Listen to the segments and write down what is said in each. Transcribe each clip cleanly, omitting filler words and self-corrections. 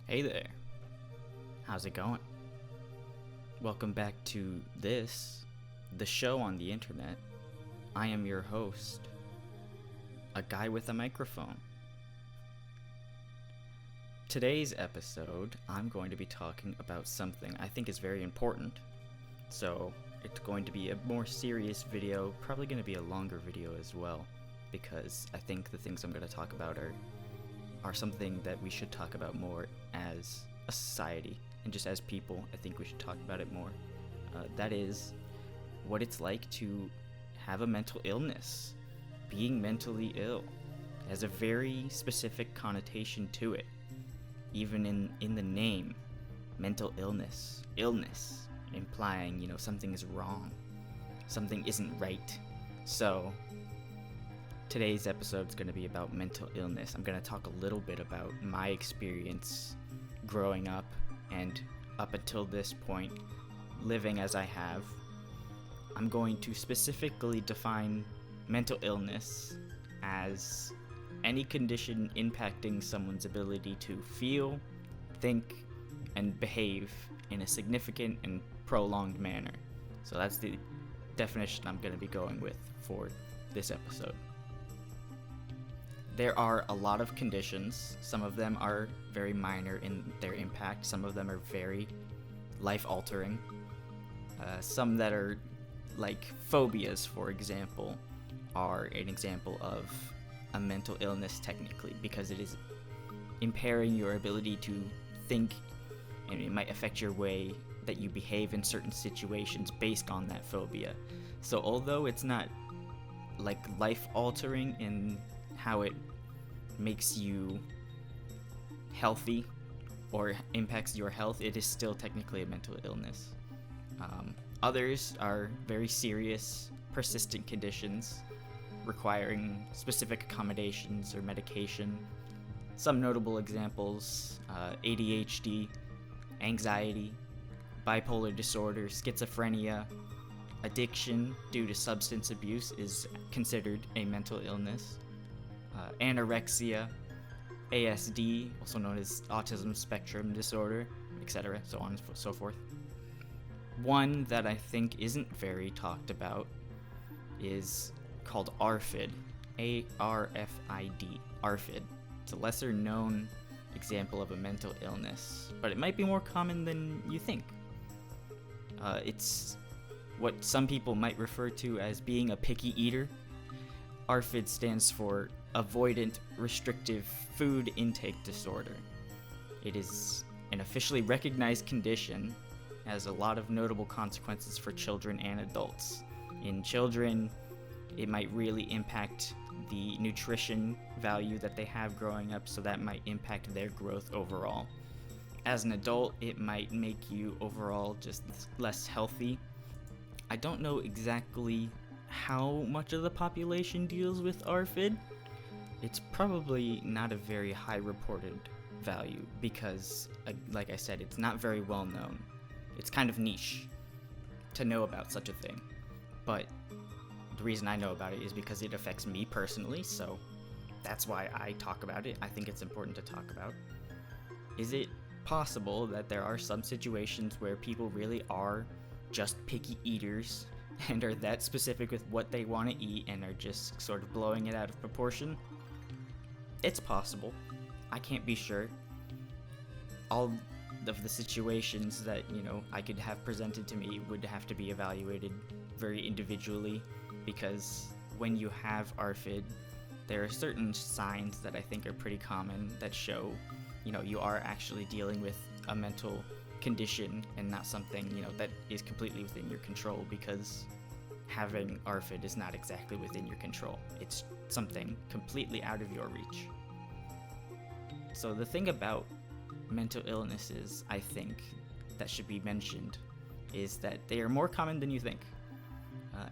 Hey there, how's it going? Welcome back to the show on the internet. I am your host, a guy with a microphone. Today's episode, I'm going to be talking about something I think is very important. So, it's going to be a more serious video, probably going to be a longer video as well, because I think the things I'm going to talk about are something that we should talk about more as a society, and just as people. I think we should talk about it more. That is what it's like to have a mental illness. Being mentally ill has a very specific connotation to it. Even in the name, mental illness, implying, something is wrong, something isn't right. So today's episode is going to be about mental illness. I'm going to talk a little bit about my experience growing up and up until this point, living as I have. I'm going to specifically define mental illness as any condition impacting someone's ability to feel, think, and behave in a significant and prolonged manner. So that's the definition I'm going to be going with for this episode. There are a lot of conditions. Some of them are very minor in their impact. Some of them are very life-altering. Some that are like phobias, for example, are an example of a mental illness technically, because it is impairing your ability to think, and it might affect your way that you behave in certain situations based on that phobia. So although it's not like life-altering in how it makes you healthy or impacts your health, it is still technically a mental illness. Others are very serious, persistent conditions requiring specific accommodations or medication. Some notable examples: ADHD, anxiety, bipolar disorder, schizophrenia. Addiction due to substance abuse is considered a mental illness. Anorexia, ASD, also known as Autism spectrum disorder, etc., so on and so forth. One that I think isn't very talked about is called ARFID, A-R-F-I-D, ARFID. It's a lesser known example of a mental illness, but it might be more common than you think. It's what some people might refer to as being a picky eater. ARFID stands for Avoidant Restrictive Food Intake Disorder. It is an officially recognized condition, has a lot of notable consequences for children and adults. In children, it might really impact the nutrition value that they have growing up, so that might impact their growth overall. As an adult, it might make you overall just less healthy. I don't know exactly how much of the population deals with ARFID. It's probably not a very high reported value because, like I said, it's not very well known. It's kind of niche to know about such a thing. But the reason I know about it is because it affects me personally, so that's why I talk about it. I think it's important to talk about. Is it possible that there are some situations where people really are just picky eaters and are that specific with what they want to eat and are just sort of blowing it out of proportion? It's possible. I can't be sure. All of the situations that, I could have presented to me would have to be evaluated very individually, because when you have ARFID, there are certain signs that I think are pretty common that show, you are actually dealing with a mental condition and not something, that is completely within your control, because having ARFID is not exactly within your control. It's something completely out of your reach. So the thing about mental illnesses, I think, that should be mentioned is that they are more common than you think.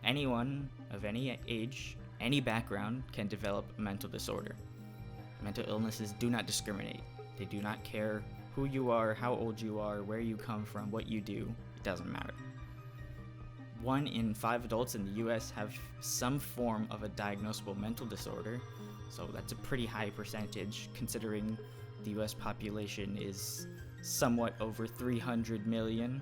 Anyone of any age, any background can develop a mental disorder. Mental illnesses do not discriminate. They do not care who you are, how old you are, where you come from, what you do. It doesn't matter. 1 in 5 adults in the US have some form of a diagnosable mental disorder, so that's a pretty high percentage considering the US population is somewhat over 300 million.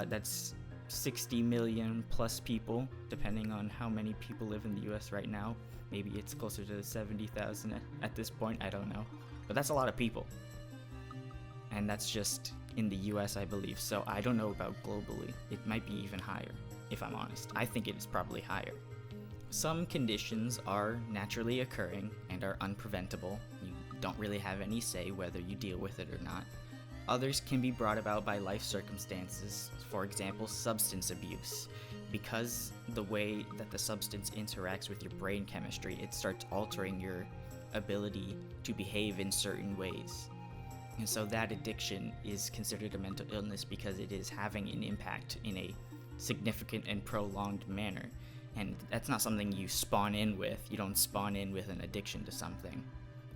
That's 60 million plus people, depending on how many people live in the US right now. Maybe it's closer to 70,000 at this point, I don't know. But that's a lot of people. And that's just in the US, I believe, so I don't know about globally. It might be even higher, if I'm honest. I think it is probably higher. Some conditions are naturally occurring and are unpreventable. You don't really have any say whether you deal with it or not. Others can be brought about by life circumstances, for example, substance abuse. Because the way that the substance interacts with your brain chemistry, it starts altering your ability to behave in certain ways. And so that addiction is considered a mental illness because it is having an impact in a significant and prolonged manner. And that's not something you spawn in with. You don't spawn in with an addiction to something.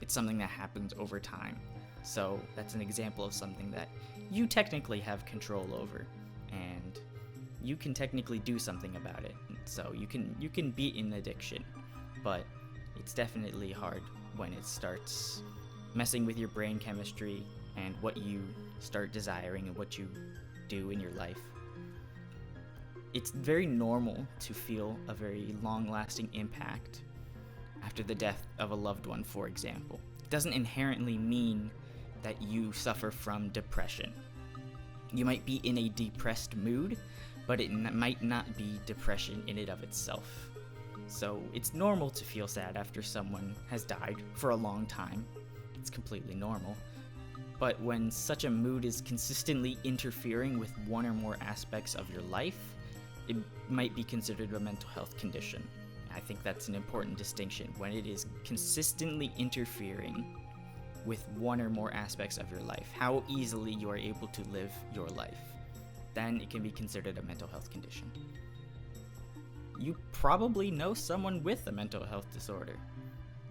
It's something that happens over time. So that's an example of something that you technically have control over, and you can technically do something about it. So you can beat an addiction, but it's definitely hard when it starts messing with your brain chemistry and what you start desiring and what you do in your life. It's very normal to feel a very long-lasting impact after the death of a loved one, for example. It doesn't inherently mean that you suffer from depression. You might be in a depressed mood, but it might not be depression in and of itself. So it's normal to feel sad after someone has died for a long time. It's completely normal. But when such a mood is consistently interfering with one or more aspects of your life, it might be considered a mental health condition. I think that's an important distinction. When it is consistently interfering with one or more aspects of your life, how easily you are able to live your life, then it can be considered a mental health condition. You probably know someone with a mental health disorder.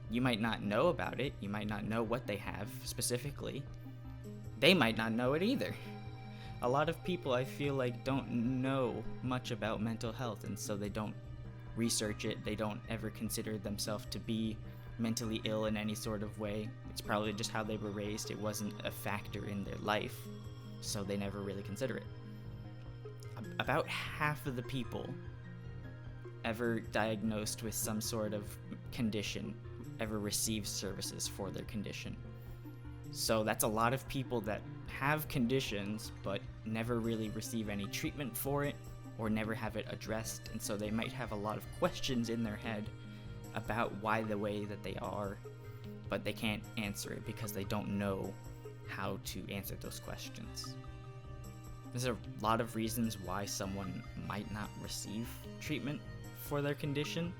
You might not know about it, you might not know what they have specifically. They might not know it either. A lot of people, I feel like, don't know much about mental health, and so they don't research it. They don't ever consider themselves to be mentally ill in any sort of way. It's probably just how they were raised. It wasn't a factor in their life, so they never really consider it. About half of the people ever diagnosed with some sort of condition ever receive services for their condition. So that's a lot of people that have conditions but never really receive any treatment for it or never have it addressed, and so they might have a lot of questions in their head about why the way that they are, but they can't answer it because they don't know how to answer those questions. There's a lot of reasons why someone might not receive treatment for their condition.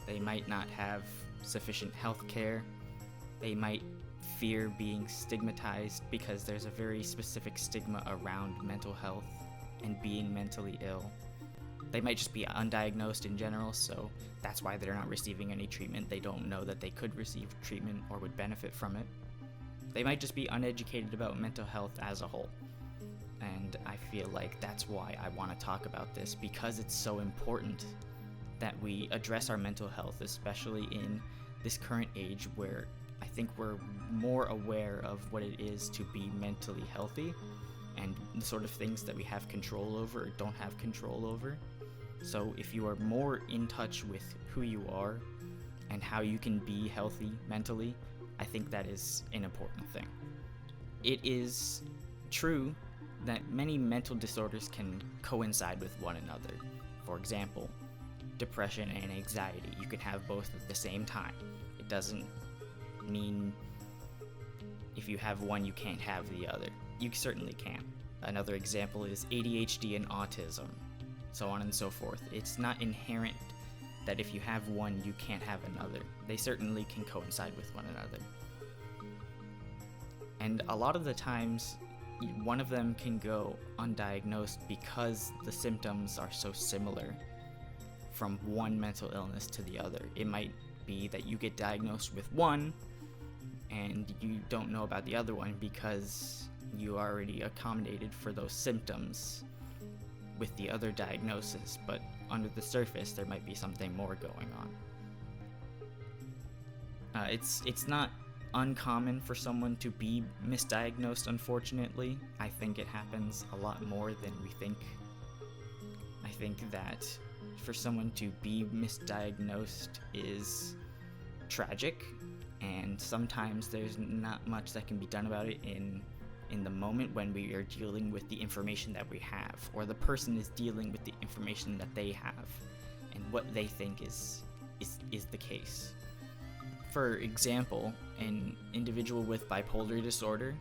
They might not have sufficient health care. They might fear being stigmatized because there's a very specific stigma around mental health and being mentally ill. They might just be undiagnosed in general, so that's why they're not receiving any treatment. They don't know that they could receive treatment or would benefit from it. They might just be uneducated about mental health as a whole. And I feel like that's why I want to talk about this, because it's so important that we address our mental health, especially in this current age where I think we're more aware of what it is to be mentally healthy and the sort of things that we have control over or don't have control over. So if you are more in touch with who you are and how you can be healthy mentally, I think that is an important thing. It is true that many mental disorders can coincide with one another. For example, depression and anxiety. You can have both at the same time. It doesn't mean if you have one, you can't have the other. You certainly can. Another example is ADHD and autism, so on and so forth. It's not inherent that if you have one, you can't have another. They certainly can coincide with one another. And a lot of the times, one of them can go undiagnosed because the symptoms are so similar from one mental illness to the other. It might be that you get diagnosed with one and you don't know about the other one because you already accommodated for those symptoms with the other diagnosis, but under the surface there might be something more going on. It's not uncommon for someone to be misdiagnosed, unfortunately. I think it happens a lot more than we think. I think that for someone to be misdiagnosed is tragic, and sometimes there's not much that can be done about it in the moment when we are dealing with the information that we have, or the person is dealing with the information that they have and what they think is the case. For example, an individual with bipolar disorder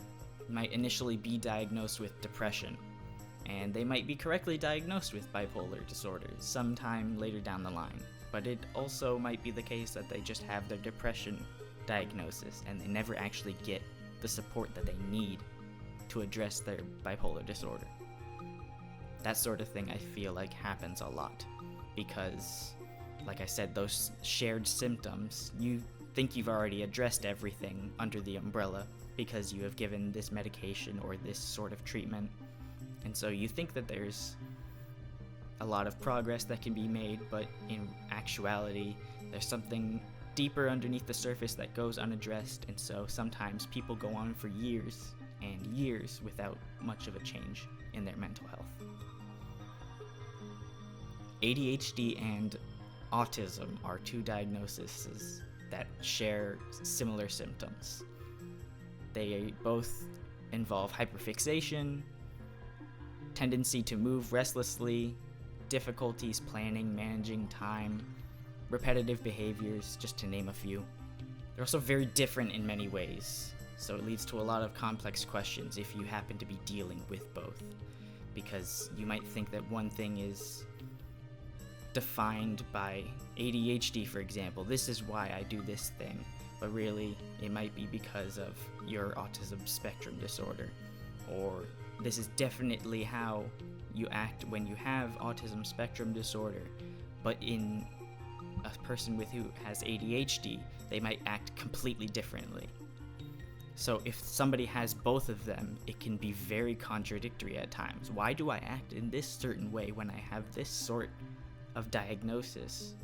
might initially be diagnosed with depression, and they might be correctly diagnosed with bipolar disorder sometime later down the line. But it also might be the case that they just have their depression diagnosis and they never actually get the support that they need to address their bipolar disorder. That sort of thing I feel like happens a lot because, like I said, those shared symptoms, you think you've already addressed everything under the umbrella because you have given this medication or this sort of treatment, and so you think that there's a lot of progress that can be made, but in actuality there's something deeper underneath the surface that goes unaddressed, and so sometimes people go on for years and years without much of a change in their mental health. ADHD and autism are two diagnoses that share similar symptoms. They both involve hyperfixation, tendency to move restlessly, difficulties planning, managing time, repetitive behaviors, just to name a few. They're also very different in many ways, so it leads to a lot of complex questions if you happen to be dealing with both, because you might think that one thing is defined by ADHD, for example. This is why I do this thing, but really it might be because of your autism spectrum disorder, or this is definitely how you act when you have autism spectrum disorder, but in a person who has ADHD, they might act completely differently. So if somebody has both of them, it can be very contradictory at times. Why do I act in this certain way when I have this sort of diagnosis?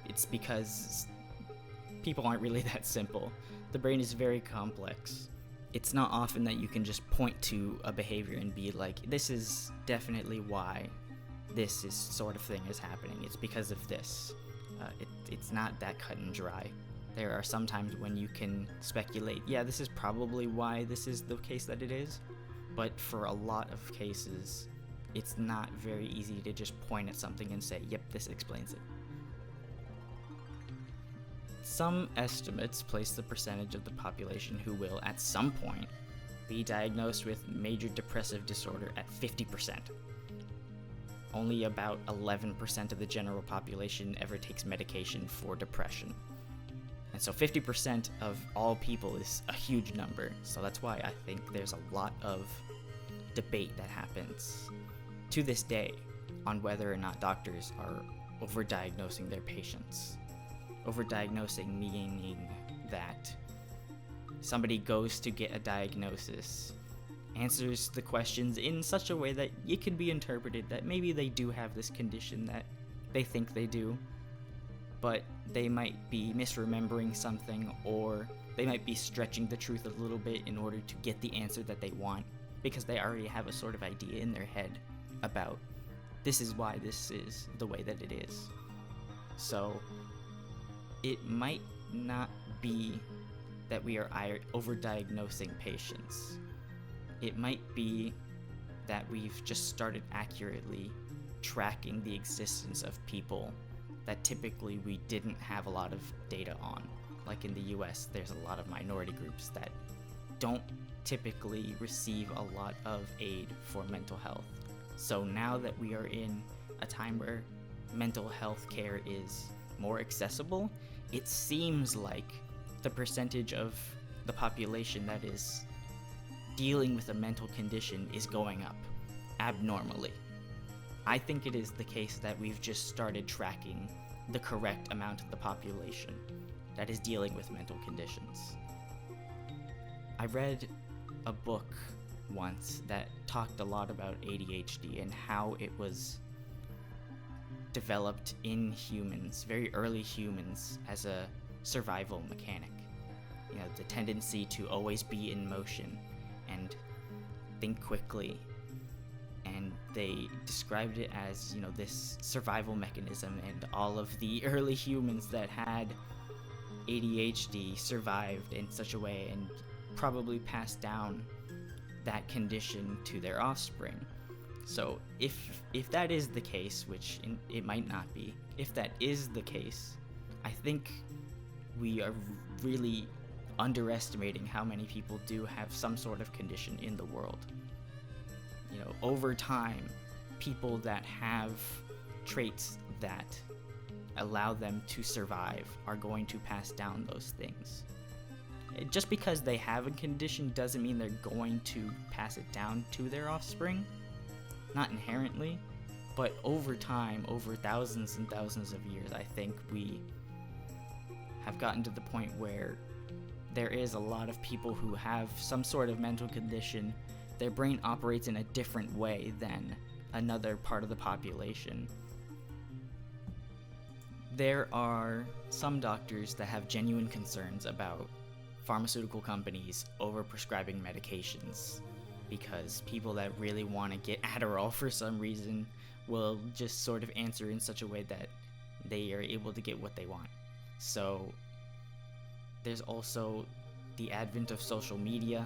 It's because people aren't really that simple. The brain is very complex. It's not often that you can just point to a behavior and be like, this is definitely why this is sort of thing is happening. It's because of this. It's not that cut and dry. There are some times when you can speculate, yeah, this is probably why this is the case that it is, but for a lot of cases, it's not very easy to just point at something and say, yep, this explains it. Some estimates place the percentage of the population who will, at some point, be diagnosed with major depressive disorder at 50%. Only about 11% of the general population ever takes medication for depression. And so 50% of all people is a huge number. So that's why I think there's a lot of debate that happens to this day on whether or not doctors are overdiagnosing their patients. Overdiagnosing meaning that somebody goes to get a diagnosis, answers the questions in such a way that it can be interpreted that maybe they do have this condition that they think they do, but they might be misremembering something, or they might be stretching the truth a little bit in order to get the answer that they want, because they already have a sort of idea in their head about this is why this is the way that it is. So it might not be that we are overdiagnosing patients. It might be that we've just started accurately tracking the existence of people that typically we didn't have a lot of data on. Like in the US, there's a lot of minority groups that don't typically receive a lot of aid for mental health. So now that we are in a time where mental health care is more accessible, it seems like the percentage of the population that is dealing with a mental condition is going up abnormally. I think it is the case that we've just started tracking the correct amount of the population that is dealing with mental conditions. I read a book once that talked a lot about ADHD and how it was developed in humans, very early humans, as a survival mechanic. the tendency to always be in motion and think quickly. And they described it as, this survival mechanism, and all of the early humans that had ADHD survived in such a way and probably passed down that condition to their offspring. So if that is the case, which it might not be, if that is the case, I think we are really underestimating how many people do have some sort of condition in the world. Over time, people that have traits that allow them to survive are going to pass down those things. Just because they have a condition doesn't mean they're going to pass it down to their offspring. Not inherently, but over time, over thousands and thousands of years, I think we have gotten to the point where there is a lot of people who have some sort of mental condition. Their brain operates in a different way than another part of the population. There are some doctors that have genuine concerns about pharmaceutical companies overprescribing medications, because people that really want to get Adderall for some reason will just sort of answer in such a way that they are able to get what they want. So there's also the advent of social media.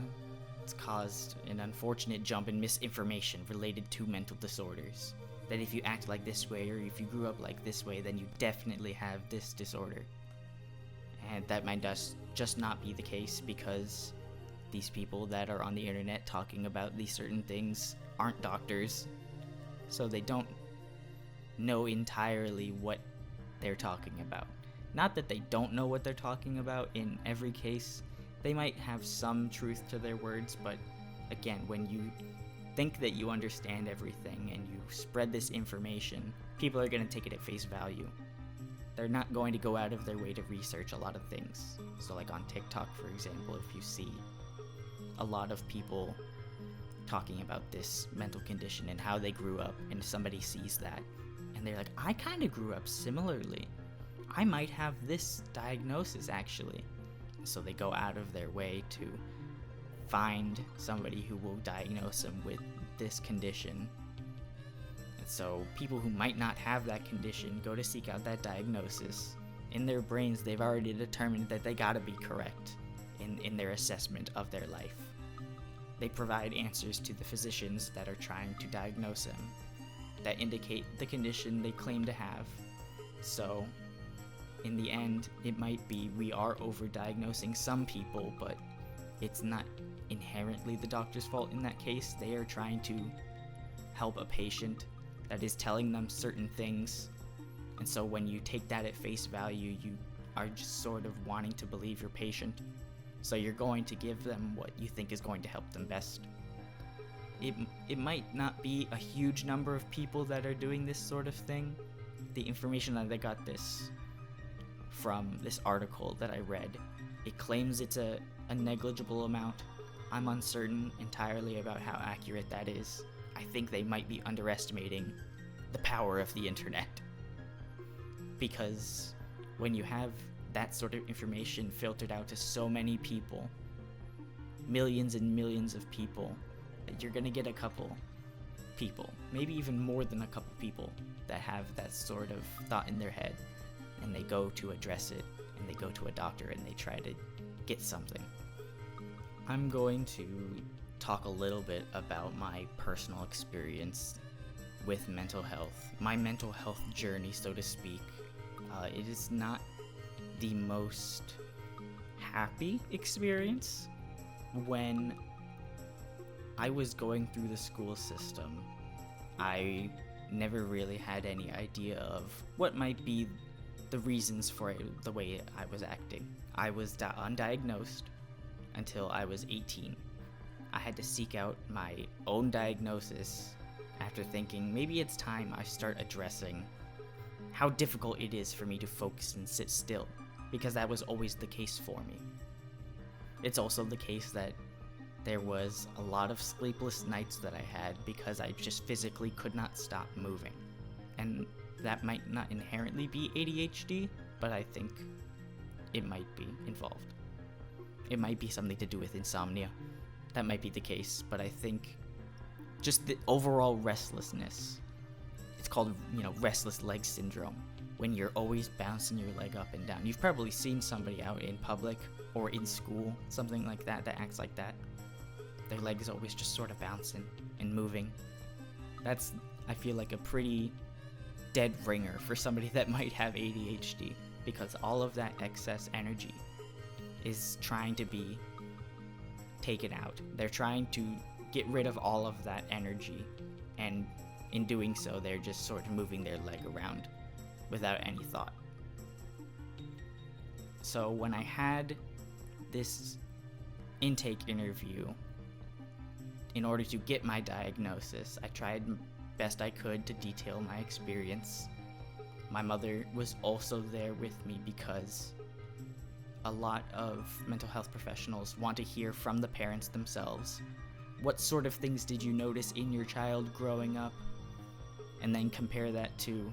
It's caused an unfortunate jump in misinformation related to mental disorders. That if you act like this way, or if you grew up like this way, then you definitely have this disorder. And that might just not be the case, because these people that are on the internet talking about these certain things aren't doctors, so they don't know entirely what they're talking about. Not that they don't know what they're talking about in every case. They might have some truth to their words, but again, when you think that you understand everything and you spread this information, people are going to take it at face value. They're not going to go out of their way to research a lot of things. So like on TikTok, for example, if you see a lot of people talking about this mental condition and how they grew up, and somebody sees that and they're like, I kind of grew up similarly. I might have this diagnosis actually. So they go out of their way to find somebody who will diagnose them with this condition. And so people who might not have that condition go to seek out that diagnosis. In their brains, they've already determined that they gotta be correct in their assessment of their life. They provide answers to the physicians that are trying to diagnose them that indicate the condition they claim to have. So in the end, it might be we are over-diagnosing some people, but it's not inherently the doctor's fault in that case. They are trying to help a patient that is telling them certain things. And so when you take that at face value, you are just sort of wanting to believe your patient. So you're going to give them what you think is going to help them best. It might not be a huge number of people that are doing this sort of thing. The information that I got this from this article that I read, it claims it's a negligible amount. I'm uncertain entirely about how accurate that is. I think they might be underestimating the power of the internet. Because when you have that sort of information filtered out to so many people, millions and millions of people, you're gonna get a couple people, maybe even more than a couple people, that have that sort of thought in their head, and they go to address it, and they go to a doctor and they try to get something. I'm going to talk a little bit about my personal experience with mental health, my mental health journey, so to speak. It is not the most happy experience. When I was going through the school system, I never really had any idea of what might be the reasons for it, the way I was acting. I was undiagnosed until I was 18. I had to seek out my own diagnosis after thinking maybe it's time I start addressing how difficult it is for me to focus and sit still, because that was always the case for me. It's also the case that there was a lot of sleepless nights that I had because I just physically could not stop moving. And that might not inherently be ADHD, but I think it might be involved. it might be something to do with insomnia. That might be the case, but I think just the overall restlessness. It's called, restless leg syndrome, when you're always bouncing your leg up and down. You've probably seen somebody out in public or in school, something like that acts like that. Their leg is always just sort of bouncing and moving. That's, I feel like, a pretty dead ringer for somebody that might have ADHD, because all of that excess energy is trying to be taken out. They're trying to get rid of all of that energy, and in doing so, they're just sort of moving their leg around without any thought. So when I had this intake interview, in order to get my diagnosis, I tried best I could to detail my experience. My mother was also there with me because a lot of mental health professionals want to hear from the parents themselves. What sort of things did you notice in your child growing up? And then compare that to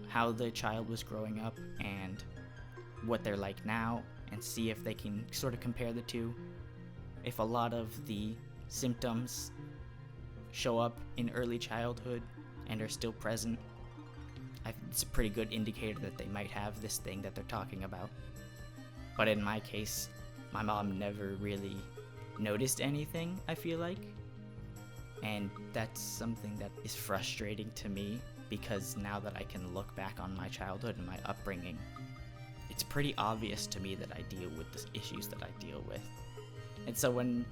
how the child was growing up and what they're like now, and see if they can sort of compare the two. If a lot of the symptoms show up in early childhood and are still present, it's a pretty good indicator that they might have this thing that they're talking about. But in my case, my mom never really noticed anything, I feel like. And that's something that is frustrating to me, because now that I can look back on my childhood and my upbringing, it's pretty obvious to me that I deal with the issues that I deal with. And so when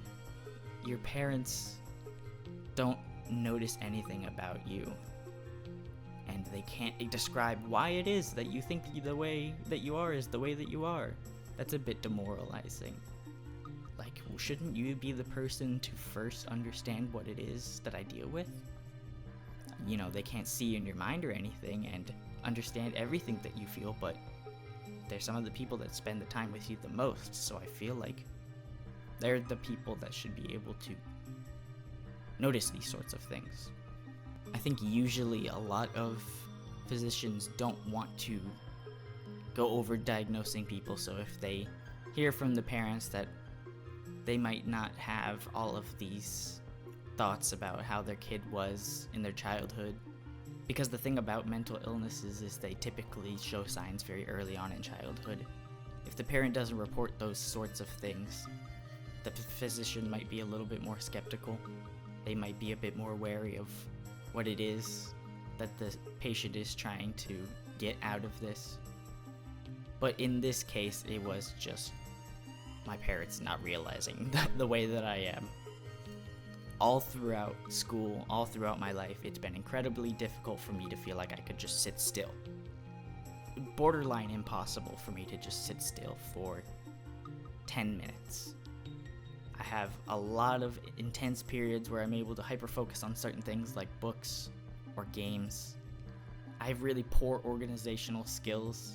your parents don't notice anything about you, and they can't describe why it is that you think the way that you are is the way that you are, that's a bit demoralizing. Like, shouldn't you be the person to first understand what it is that I deal with? They can't see in your mind or anything and understand everything that you feel, but they're some of the people that spend the time with you the most, so I feel like they're the people that should be able to notice these sorts of things. I think usually a lot of physicians don't want to go over diagnosing people, so if they hear from the parents that they might not have all of these thoughts about how their kid was in their childhood, because the thing about mental illnesses is they typically show signs very early on in childhood. If the parent doesn't report those sorts of things, the physician might be a little bit more skeptical. They might be a bit more wary of what it is that the patient is trying to get out of this. But in this case, it was just my parents not realizing the way that I am. All throughout school, all throughout my life, it's been incredibly difficult for me to feel like I could just sit still. Borderline impossible for me to just sit still for 10 minutes. I have a lot of intense periods where I'm able to hyper-focus on certain things like books or games. I have really poor organizational skills.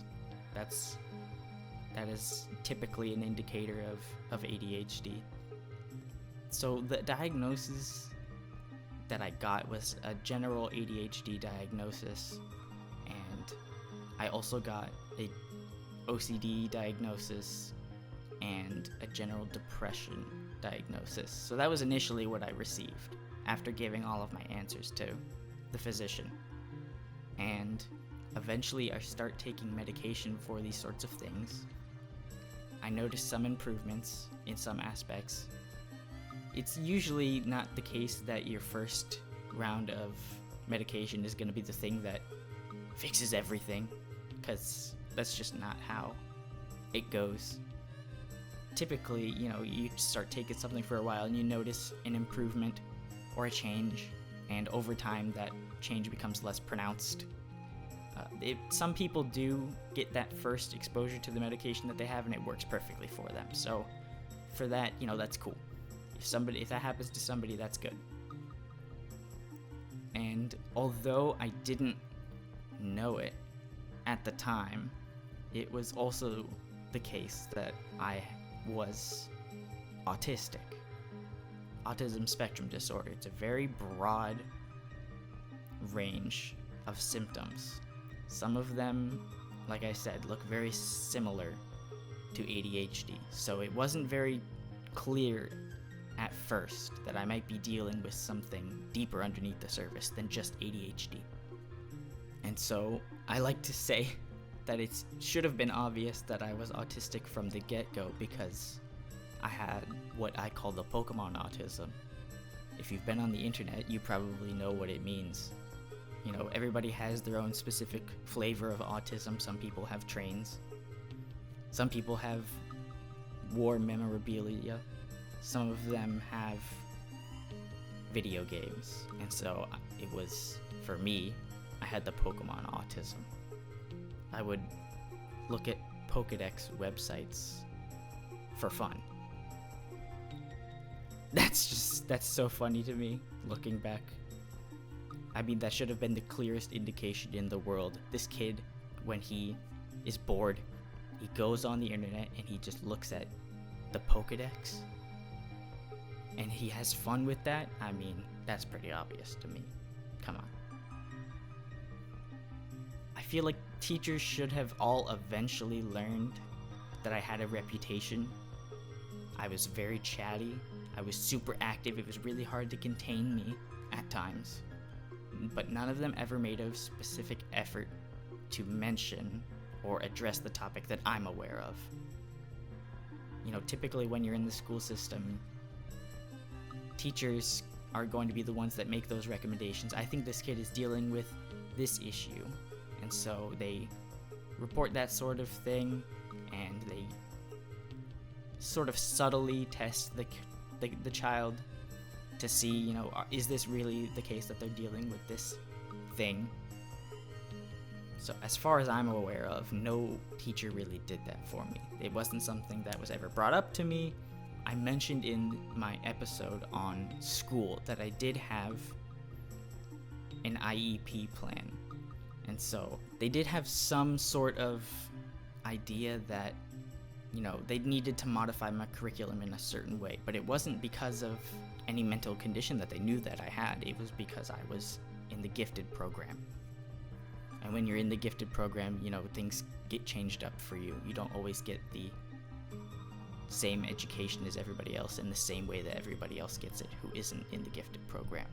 That is typically an indicator of ADHD. So the diagnosis that I got was a general ADHD diagnosis, and I also got a OCD diagnosis and a general depression diagnosis. So that was initially what I received after giving all of my answers to the physician. And eventually I start taking medication for these sorts of things. I noticed some improvements in some aspects. It's usually not the case that your first round of medication is going to be the thing that fixes everything, because that's just not how it goes. Typically, you start taking something for a while and you notice an improvement or a change, and over time that change becomes less pronounced. Some people do get that first exposure to the medication that they have and it works perfectly for them. So for that, that's cool. If that happens to somebody, that's good. And although I didn't know it at the time, it was also the case that I was autistic. Autism spectrum disorder. It's a very broad range of symptoms. Some of them, like I said, look very similar to ADHD. So it wasn't very clear at first that I might be dealing with something deeper underneath the surface than just ADHD. And so I like to say that it should have been obvious that I was autistic from the get-go, because I had what I call the Pokemon autism. If you've been on the internet, you probably know what it means. You know, everybody has their own specific flavor of autism. Some people have trains. Some people have war memorabilia. Some of them have video games. And so it was, for me, I had the Pokemon autism. I would look at Pokédex websites for fun. That's so funny to me, looking back. I mean, that should have been the clearest indication in the world. This kid, when he is bored, he goes on the internet and he just looks at the Pokédex. And he has fun with that. I mean, that's pretty obvious to me. Come on. I feel like teachers should have all eventually learned that I had a reputation. I was very chatty. I was super active. It was really hard to contain me at times. But none of them ever made a specific effort to mention or address the topic that I'm aware of. You know, typically when you're in the school system, teachers are going to be the ones that make those recommendations. I think this kid is dealing with this issue. And so they report that sort of thing, and they sort of subtly test the child to see, you know, is this really the case that they're dealing with this thing? So as far as I'm aware of, no teacher really did that for me. It wasn't something that was ever brought up to me. I mentioned in my episode on school that I did have an IEP plan. And so they did have some sort of idea that, you know, they needed to modify my curriculum in a certain way. But it wasn't because of any mental condition that they knew that I had. It was because I was in the gifted program. And when you're in the gifted program, you know, things get changed up for you. You don't always get the same education as everybody else in the same way that everybody else gets it who isn't in the gifted program.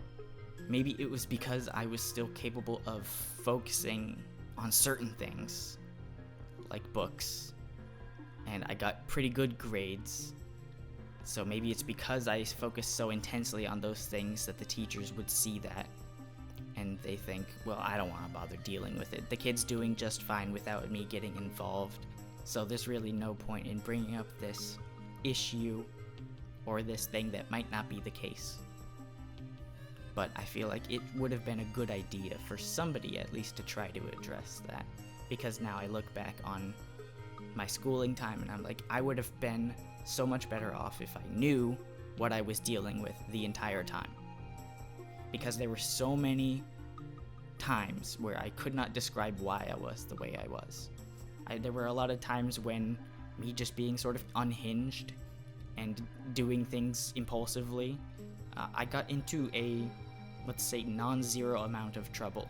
Maybe it was because I was still capable of focusing on certain things, like books, and I got pretty good grades. So maybe it's because I focused so intensely on those things that the teachers would see that, and they think, well, I don't want to bother dealing with it. The kid's doing just fine without me getting involved, so there's really no point in bringing up this issue or this thing that might not be the case. But I feel like it would have been a good idea for somebody at least to try to address that, because now I look back on my schooling time and I'm like, I would have been so much better off if I knew what I was dealing with the entire time, because there were so many times where I could not describe why I was the way I was. There were a lot of times when me just being sort of unhinged and doing things impulsively, I got into a, let's say, non-zero amount of trouble.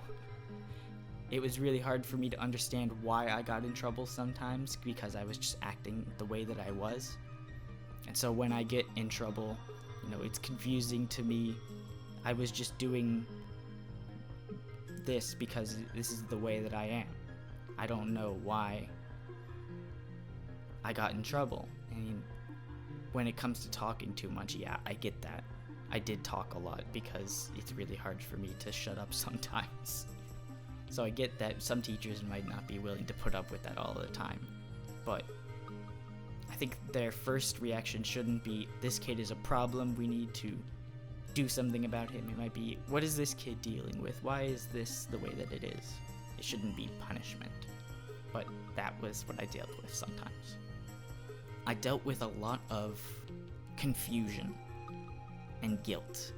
It was really hard for me to understand why I got in trouble sometimes, because I was just acting the way that I was. And so when I get in trouble, you know, it's confusing to me. I was just doing this because this is the way that I am. I don't know why I got in trouble. I mean, when it comes to talking too much, yeah, I get that. I did talk a lot because it's really hard for me to shut up sometimes. So I get that some teachers might not be willing to put up with that all the time. But I think their first reaction shouldn't be, this kid is a problem, we need to do something about him. It might be, what is this kid dealing with? Why is this the way that it is? It shouldn't be punishment. But that was what I dealt with sometimes. I dealt with a lot of confusion and guilt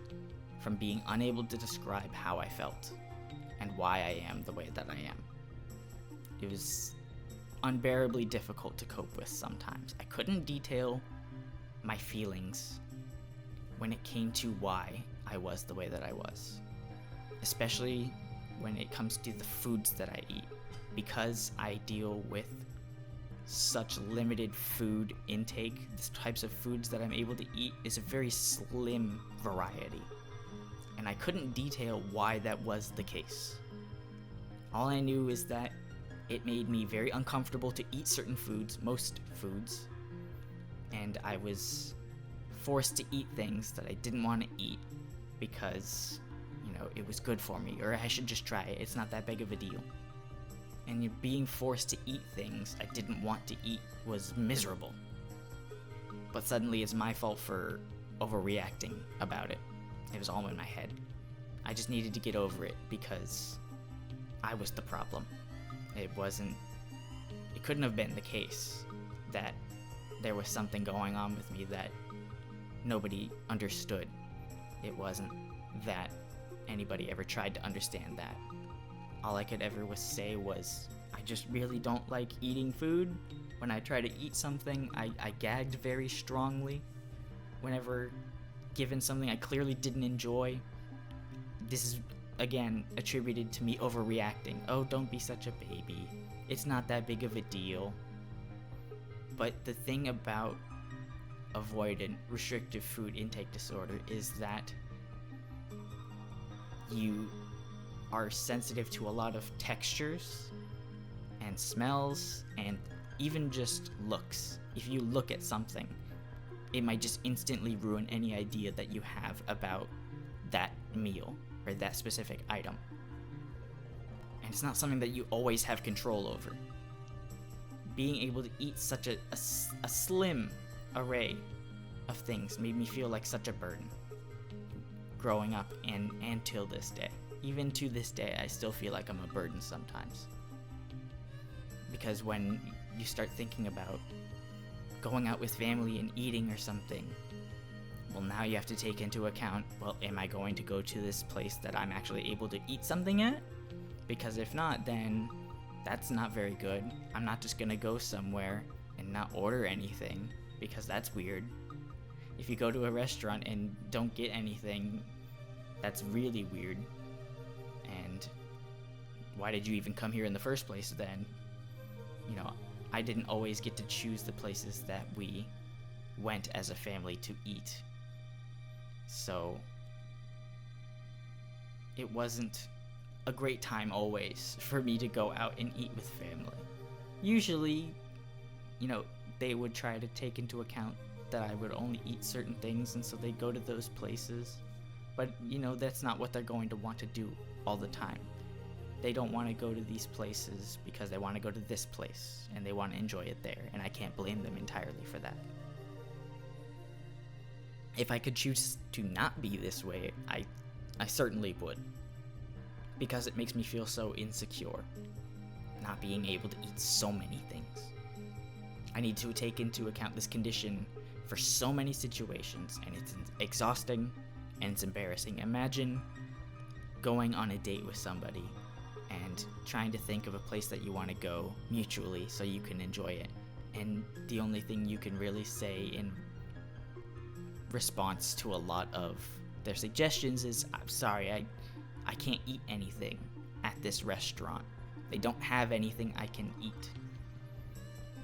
from being unable to describe how I felt and why I am the way that I am. It was unbearably difficult to cope with sometimes. I couldn't detail my feelings when it came to why I was the way that I was, especially when it comes to the foods that I eat, because I deal with such limited food intake, the types of foods that I'm able to eat is a very slim variety. And I couldn't detail why that was the case. All I knew is that it made me very uncomfortable to eat certain foods, most foods, and I was forced to eat things that I didn't want to eat because, it was good for me, or I should just try it. It's not that big of a deal. And being forced to eat things I didn't want to eat was miserable. But suddenly it's my fault for overreacting about it. It was all in my head. I just needed to get over it because I was the problem. It couldn't have been the case that there was something going on with me that nobody understood. It wasn't that anybody ever tried to understand that. All I could ever say was, I just really don't like eating food. When I try to eat something, I gagged very strongly. Whenever given something I clearly didn't enjoy, this is, again, attributed to me overreacting. Oh, don't be such a baby. It's not that big of a deal. But the thing about avoidant restrictive food intake disorder is that you are sensitive to a lot of textures and smells and even just looks. If you look at something, it might just instantly ruin any idea that you have about that meal or that specific item. And it's not something that you always have control over. Being able to eat such a slim array of things made me feel like such a burden growing up and till this day. Even to this day, I still feel like I'm a burden sometimes. Because when you start thinking about going out with family and eating or something, well, now you have to take into account, well, am I going to go to this place that I'm actually able to eat something at? Because if not, then that's not very good. I'm not just gonna go somewhere and not order anything, because that's weird. If you go to a restaurant and don't get anything, that's really weird. And why did you even come here in the first place then? I didn't always get to choose the places that we went as a family to eat. So it wasn't a great time always for me to go out and eat with family. Usually, they would try to take into account that I would only eat certain things, and so they'd go to those places. But, that's not what they're going to want to do all the time. They don't want to go to these places because they want to go to this place, and they want to enjoy it there, and I can't blame them entirely for that. If I could choose to not be this way, I certainly would. Because it makes me feel so insecure, not being able to eat so many things. I need to take into account this condition for so many situations, and it's exhausting and it's embarrassing. Imagine going on a date with somebody and trying to think of a place that you want to go mutually so you can enjoy it, and the only thing you can really say in response to a lot of their suggestions is, I'm sorry, I can't eat anything at this restaurant. They don't have anything I can eat.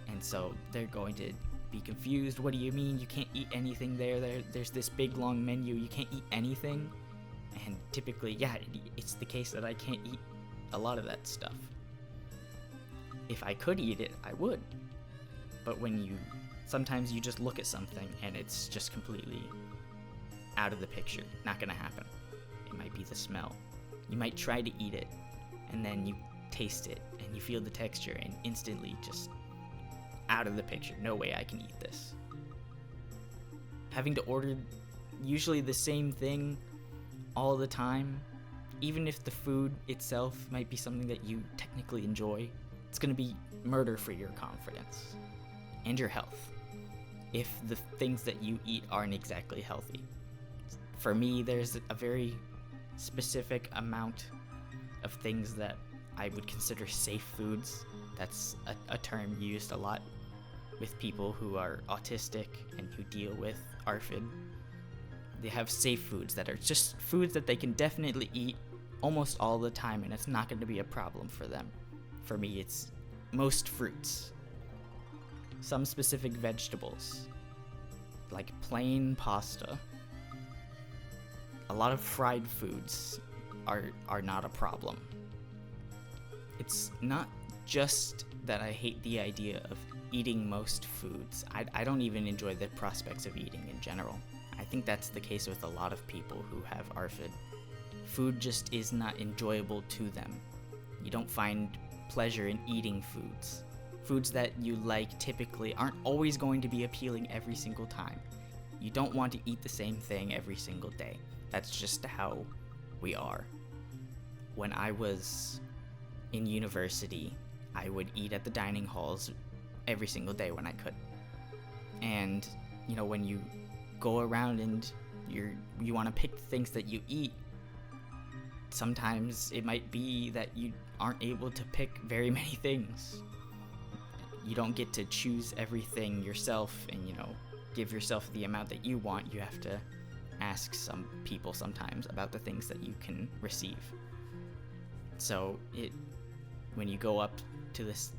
And so they're going to be confused. What do you mean you can't eat anything there? There's this big long menu. You can't eat anything? And typically, it's the case that I can't eat a lot of that stuff. If I could eat it, I would. But sometimes you just look at something and it's just completely out of the picture. Not gonna happen. It might be the smell. You might try to eat it, and then you taste it, and you feel the texture, and instantly just out of the picture. No way I can eat this. Having to order usually the same thing all the time, even if the food itself might be something that you technically enjoy, it's going to be murder for your confidence and your health if the things that you eat aren't exactly healthy. For me, there's a very specific amount of things that I would consider safe foods. That's a term used a lot with people who are autistic and who deal with ARFID. They have safe foods that are just foods that they can definitely eat almost all the time, and it's not going to be a problem for them. For me, it's most fruits. some specific vegetables, like plain pasta. A lot of fried foods are not a problem. It's not just that I hate the idea of eating most foods. I don't even enjoy the prospects of eating in general. I think that's the case with a lot of people who have ARFID. Food just is not enjoyable to them. You don't find pleasure in eating foods. Foods that you like typically aren't always going to be appealing every single time. You don't want to eat the same thing every single day. That's just how we are. When I was in university, I would eat at the dining halls every single day when I could. And, you know, when you go around and you want to pick things that you eat, sometimes it might be that you aren't able to pick very many things. You don't get to choose everything yourself and, you know, give yourself the amount that you want. You have to ask some people sometimes about the things that you can receive. So when you go up to this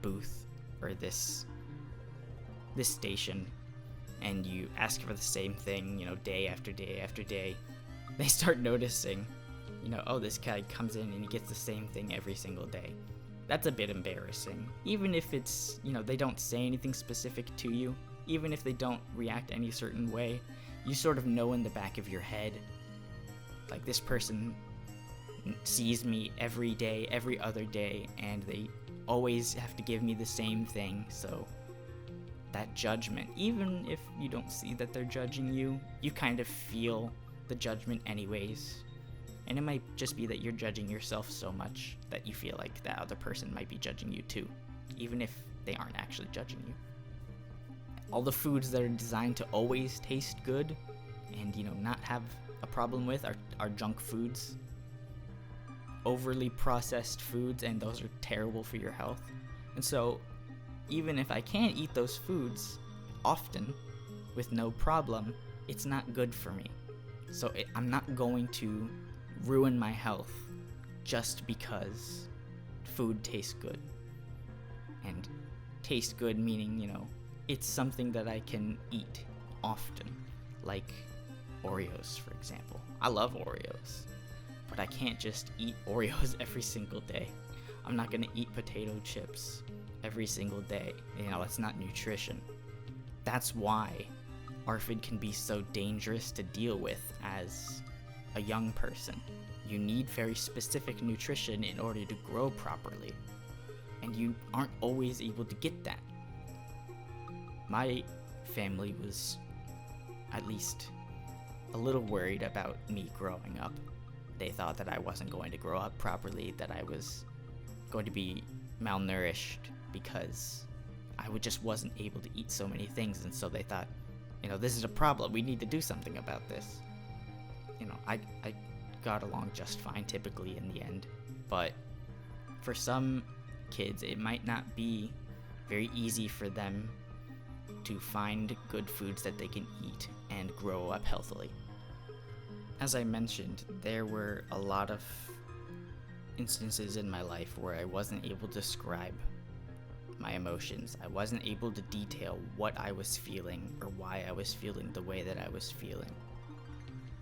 booth or this station and you ask for the same thing, you know, day after day after day, they start noticing, you know, oh, this guy comes in and he gets the same thing every single day. That's a bit embarrassing. Even if it's, you know, they don't say anything specific to you, even if they don't react any certain way, you sort of know in the back of your head, like, this person sees me every day, every other day, and they always have to give me the same thing. So that judgment, even if you don't see that they're judging you, you kind of feel the judgment anyways. And it might just be that you're judging yourself so much that you feel like that other person might be judging you too, even if they aren't actually judging you. All the foods that are designed to always taste good and, you know, not have a problem with are junk foods. Overly processed foods, and those are terrible for your health. And so even if I can eat those foods often with no problem, it's not good for me. So I'm not going to ruin my health just because food tastes good. And taste good meaning, you know, it's something that I can eat often, like Oreos, for example. I love Oreos, but I can't just eat Oreos every single day. I'm not gonna eat potato chips every single day. You know, that's not nutrition. That's why ARFID can be so dangerous to deal with as a young person. You need very specific nutrition in order to grow properly, and you aren't always able to get that. My family was at least a little worried about me growing up. They thought that I wasn't going to grow up properly, that I was going to be malnourished because I just wasn't able to eat so many things, and so they thought, you know, this is a problem, we need to do something about this. You know, I got along just fine typically in the end, but for some kids it might not be very easy for them to find good foods that they can eat and grow up healthily. As I mentioned, there were a lot of instances in my life where I wasn't able to describe my emotions. I wasn't able to detail what I was feeling or why I was feeling the way that I was feeling.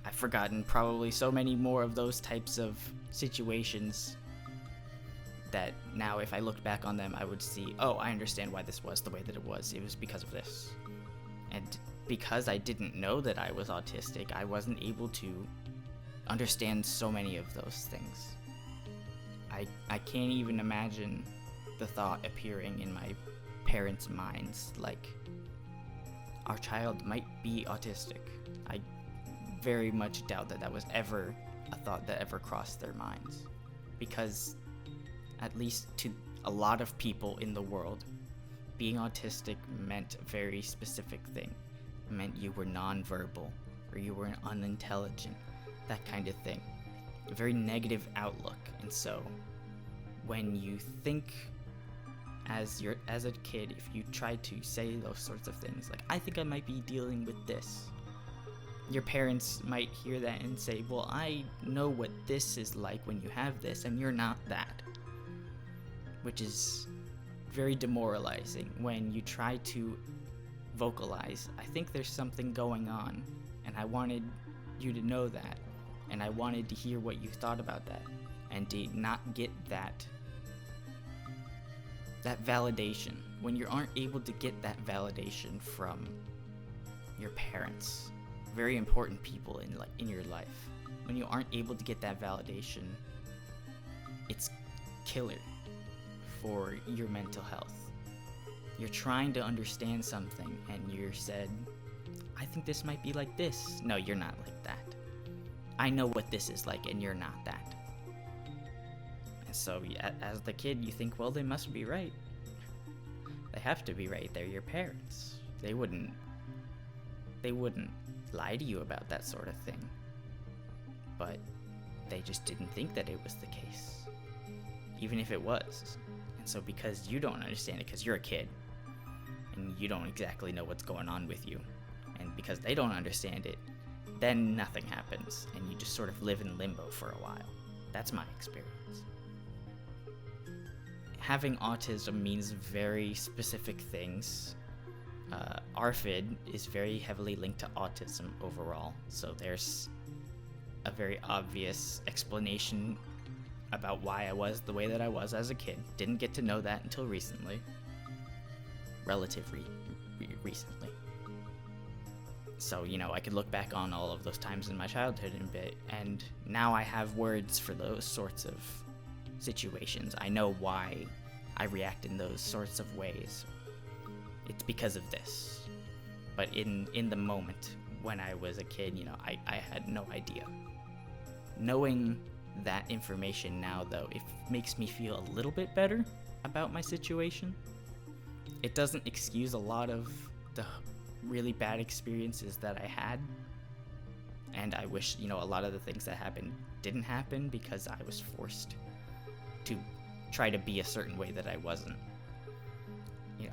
I've forgotten probably so many more of those types of situations that now if I looked back on them, I would see, oh, I understand why this was the way that it was. It was because of this. And because I didn't know that I was autistic, I wasn't able to understand so many of those things. I can't even imagine the thought appearing in my parents' minds, like, our child might be autistic. I very much doubt that that was ever a thought that ever crossed their minds, because at least to a lot of people in the world, being autistic meant a very specific thing. It meant you were nonverbal, or you were unintelligent, that kind of thing. A very negative outlook. And so when you think as a kid, if you try to say those sorts of things, like, I think I might be dealing with this, your parents might hear that and say, well, I know what this is like when you have this, and you're not that. Which is very demoralizing when you try to vocalize, I think there's something going on, and I wanted you to know that, and I wanted to hear what you thought about that, and to not get that validation. When you aren't able to get that validation from your parents, very important people in your life, when you aren't able to get that validation, it's killer for your mental health. You're trying to understand something and you're said, I think this might be like this. No, you're not like that. I know what this is like and you're not that. And so as the kid, you think, well, they must be right. They have to be right. They're your parents. They wouldn't lie to you about that sort of thing. But they just didn't think that it was the case, even if it was. And so because you don't understand it, because you're a kid and you don't exactly know what's going on with you, and because they don't understand it, then nothing happens and you just sort of live in limbo for a while. That's my experience. Having autism means very specific things. ARFID is very heavily linked to autism overall, so there's a very obvious explanation about why I was the way that I was as a kid. Didn't get to know that until recently. Relatively recently. So, I could look back on all of those times in my childhood and now I have words for those sorts of situations. I know why I react in those sorts of ways. It's because of this. But in the moment when I was a kid, I had no idea. Knowing that information now, though, it makes me feel a little bit better about my situation. It doesn't excuse a lot of the really bad experiences that I had, and I wish a lot of the things that happened didn't happen because I was forced to try to be a certain way that I wasn't.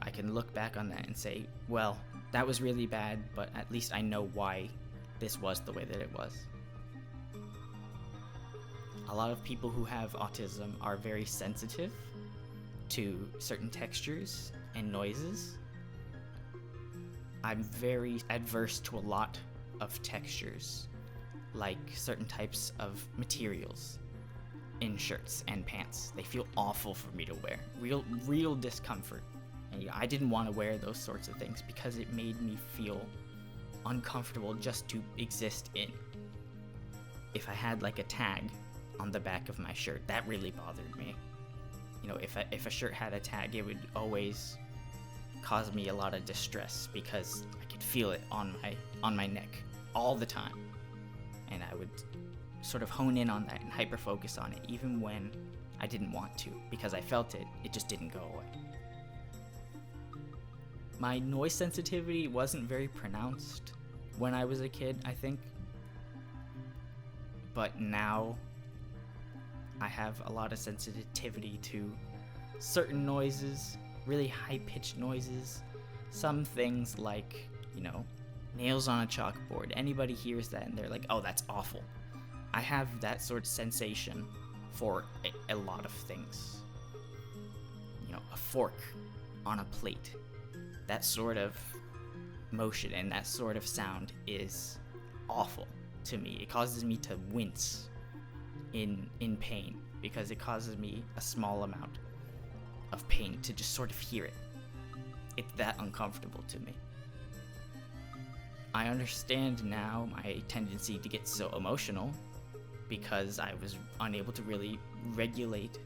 I can look back on that and say, well, that was really bad, but at least I know why this was the way that it was. A lot of people who have autism are very sensitive to certain textures and noises. I'm very adverse to a lot of textures, like certain types of materials in shirts and pants. They feel awful for me to wear. Real discomfort. And I didn't want to wear those sorts of things because it made me feel uncomfortable just to exist in. If I had like a tag on the back of my shirt, that really bothered me. If a shirt had a tag, it would always cause me a lot of distress because I could feel it on my neck all the time. And I would sort of hone in on that and hyper focus on it even when I didn't want to, because I felt it just didn't go away. My noise sensitivity wasn't very pronounced when I was a kid, I think. But now I have a lot of sensitivity to certain noises, really high-pitched noises. Some things like, nails on a chalkboard. Anybody hears that and they're like, oh, that's awful. I have that sort of sensation for a lot of things. A fork on a plate. That sort of motion and that sort of sound is awful to me. It causes me to wince in pain because it causes me a small amount of pain to just sort of hear it. It's that uncomfortable to me. I understand now my tendency to get so emotional because I was unable to really regulate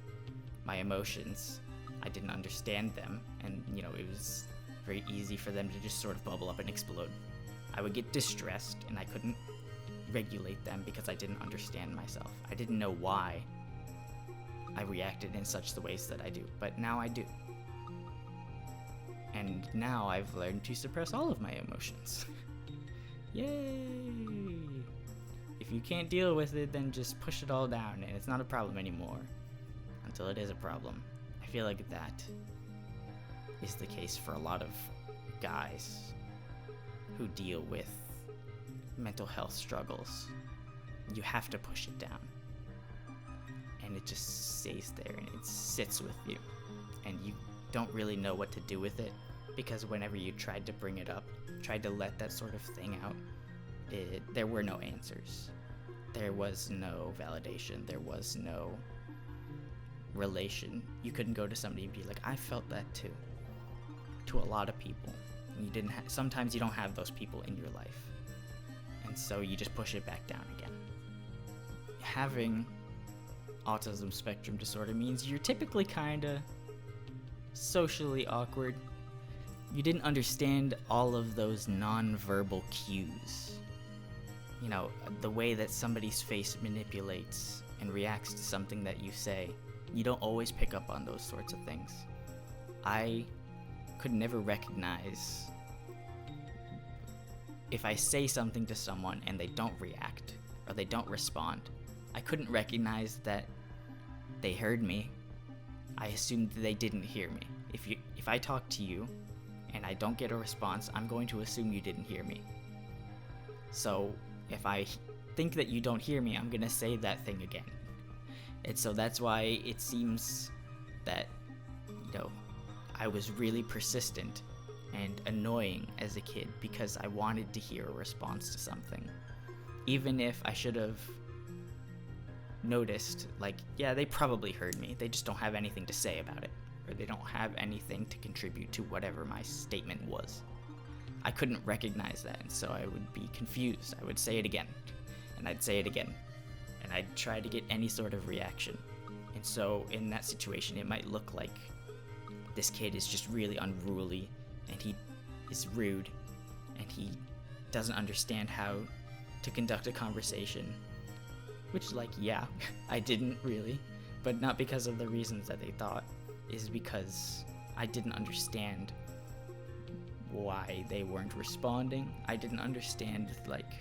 my emotions. I didn't understand them, and it was very easy for them to just sort of bubble up and explode. I would get distressed and I couldn't regulate them because I didn't understand myself. I didn't know why I reacted in such the ways that I do, but now I do. And now I've learned to suppress all of my emotions. Yay! If you can't deal with it, then just push it all down and it's not a problem anymore until it is a problem. I feel like that is the case for a lot of guys who deal with mental health struggles. You have to push it down, and it just stays there and it sits with you, and don't really know what to do with it, because whenever you tried to bring it up, tried to let that sort of thing out, there were no answers. There was no validation. There was no relation. You couldn't go to somebody and be like, I felt that too. To a lot of people. You didn't sometimes you don't have those people in your life. And so you just push it back down again. Having autism spectrum disorder means you're typically kinda socially awkward. You didn't understand all of those non-verbal cues. You know, the way that somebody's face manipulates and reacts to something that you say. You don't always pick up on those sorts of things. I could never recognize if I say something to someone and they don't react or they don't respond. I couldn't recognize that they heard me. I assumed they didn't hear me. If I talk to you and I don't get a response, I'm going to assume you didn't hear me. So if I think that you don't hear me, I'm gonna say that thing again. And so that's why it seems that, you know, I was really persistent and annoying as a kid because I wanted to hear a response to something. Even if I should have noticed, like, yeah, they probably heard me, they just don't have anything to say about it, or they don't have anything to contribute to whatever my statement was. I couldn't recognize that, and so I would be confused. I would say it again, and I'd say it again, and I'd try to get any sort of reaction. And so in that situation, it might look like this kid is just really unruly, and he is rude, and he doesn't understand how to conduct a conversation. Which, like, yeah, I didn't really, but not because of the reasons that they thought, is because I didn't understand why they weren't responding. I didn't understand, like,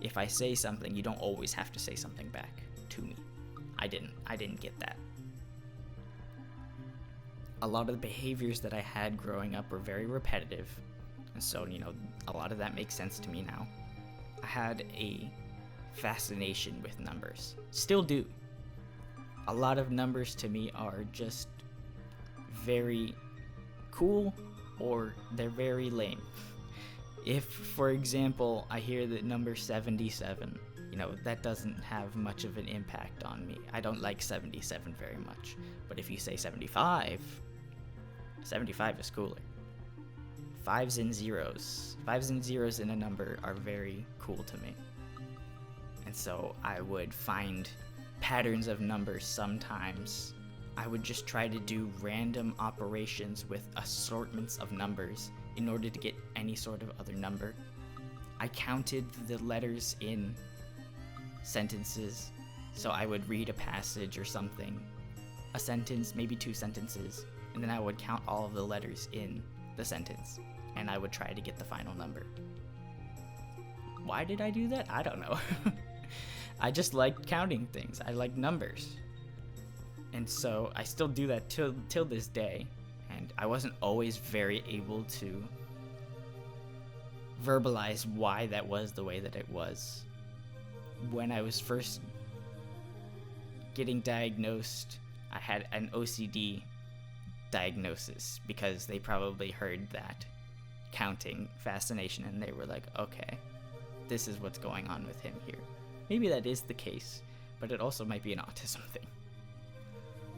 if I say something, you don't always have to say something back to me. I didn't get that. A lot of the behaviors that I had growing up were very repetitive, and so, you know, a lot of that makes sense to me now. I had a fascination with numbers. Still do. A lot of numbers to me are just very cool, or they're very lame. If, for example, I hear the number 77, you know, that doesn't have much of an impact on me. I don't like 77 very much. But if you say 75, 75 is cooler. Fives and zeros in a number are very cool to me. And so I would find patterns of numbers sometimes. I would just try to do random operations with assortments of numbers in order to get any sort of other number. I counted the letters in sentences, so I would read a passage or something, a sentence, maybe 2 sentences, and then I would count all of the letters in the sentence, and I would try to get the final number. Why did I do that? I don't know. I just like counting things. I like numbers. And so I still do that till this day, and I wasn't always very able to verbalize why that was the way that it was. When I was first getting diagnosed, I had an OCD diagnosis because they probably heard that counting fascination and they were like, okay, this is what's going on with him here. Maybe that is the case, but it also might be an autism thing.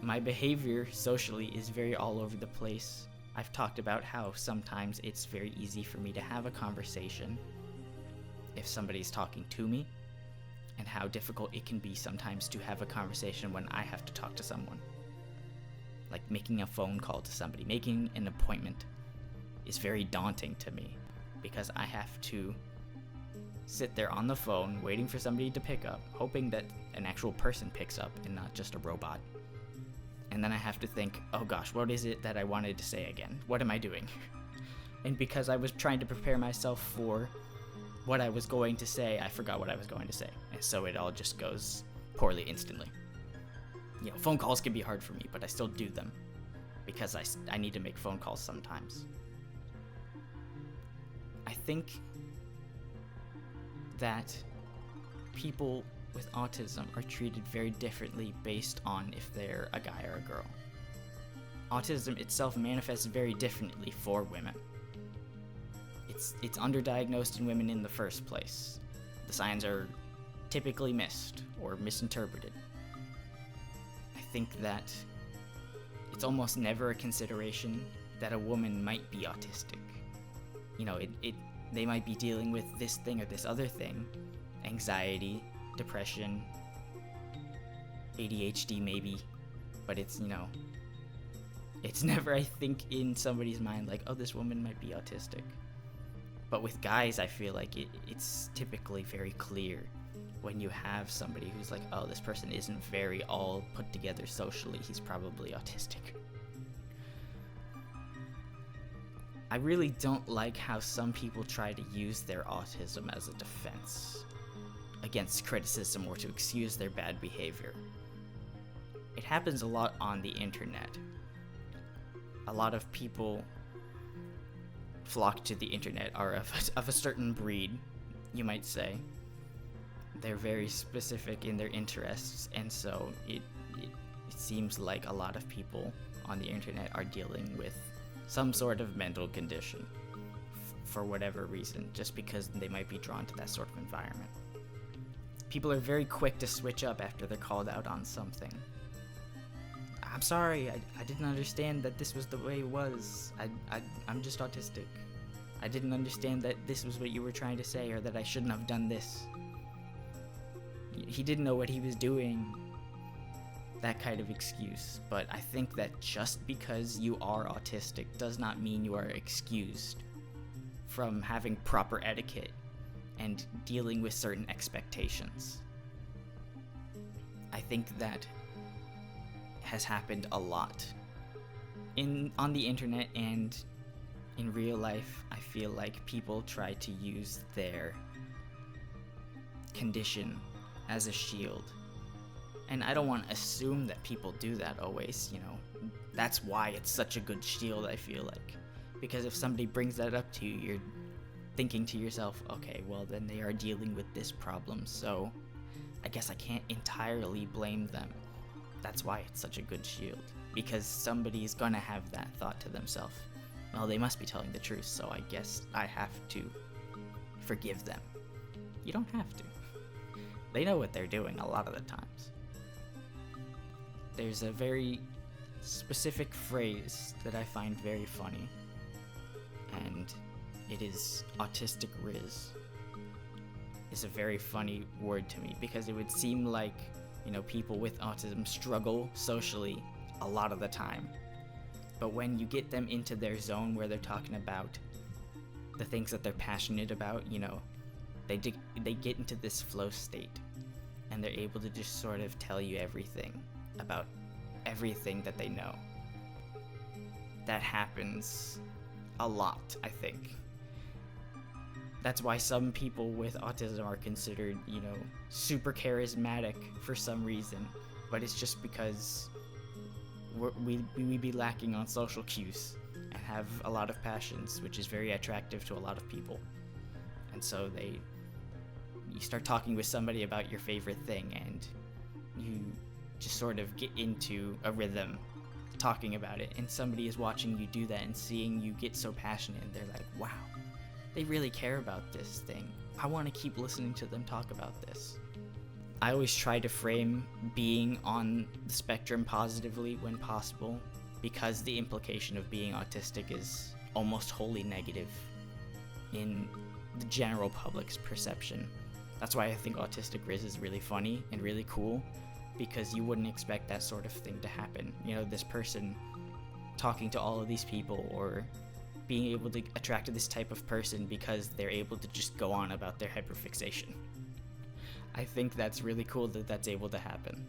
My behavior socially is very all over the place. I've talked about how sometimes it's very easy for me to have a conversation if somebody's talking to me, and how difficult it can be sometimes to have a conversation when I have to talk to someone. Like making a phone call to somebody, making an appointment is very daunting to me because I have to sit there on the phone waiting for somebody to pick up, hoping that an actual person picks up and not just a robot. And then I have to think, oh gosh, what is it that I wanted to say again? What am I doing? And because I was trying to prepare myself for what I was going to say, I forgot what I was going to say. And so it all just goes poorly instantly. You know, phone calls can be hard for me, but I still do them because I need to make phone calls sometimes. I think that people with autism are treated very differently based on if they're a guy or a girl. autism itself manifests very differently for women. It's underdiagnosed in women in the first place. The signs are typically missed or misinterpreted. I think that it's almost never a consideration that a woman might be autistic. You know, they might be dealing with this thing or this other thing, anxiety, depression, ADHD maybe, but it's, you know, it's never, I think, in somebody's mind like, oh, this woman might be autistic. But with guys, I feel like it's typically very clear when you have somebody who's like, oh, this person isn't very all put together socially, he's probably autistic. I really don't like how some people try to use their autism as a defense against criticism or to excuse their bad behavior. It happens a lot on the internet. A lot of people flock to the internet are of a certain breed, you might say. They're very specific in their interests, and so it seems like a lot of people on the internet are dealing with some sort of mental condition for whatever reason, just because they might be drawn to that sort of environment. People are very quick to switch up after they're called out on something. I'm sorry, I didn't understand that this was the way it was. I'm just autistic. I didn't understand that this was what you were trying to say, or that I shouldn't have done this. He didn't know what he was doing. That kind of excuse. But I think that just because you are autistic does not mean you are excused from having proper etiquette and dealing with certain expectations. I think that has happened a lot on the internet and in real life. I feel like people try to use their condition as a shield, and I don't want to assume that people do that always. You know, that's why it's such a good shield, I feel like, because if somebody brings that up to you, you're thinking to yourself, okay, well then they are dealing with this problem, so I guess I can't entirely blame them. That's why it's such a good shield, because somebody's gonna have that thought to themselves. Well, they must be telling the truth, so I guess I have to forgive them. You don't have to. They know what they're doing a lot of the times. There's a very specific phrase that I find very funny, and it is autistic riz. It's a very funny word to me, because it would seem like, you know, people with autism struggle socially a lot of the time. But when you get them into their zone where they're talking about the things that they're passionate about, you know, they get into this flow state, and they're able to just sort of tell you everything about everything that they know. That happens a lot, I think. That's why some people with autism are considered, you know, super charismatic for some reason, but it's just because we be lacking on social cues and have a lot of passions, which is very attractive to a lot of people. And so you start talking with somebody about your favorite thing, and you just sort of get into a rhythm talking about it, and somebody is watching you do that and seeing you get so passionate, and they're like, wow, they really care about this thing. I want to keep listening to them talk about this. I always try to frame being on the spectrum positively when possible, because the implication of being autistic is almost wholly negative in the general public's perception. That's why I think Autistic Riz is really funny and really cool, because you wouldn't expect that sort of thing to happen. You know, this person talking to all of these people, or being able to attract this type of person because they're able to just go on about their hyperfixation. I think that's really cool that that's able to happen.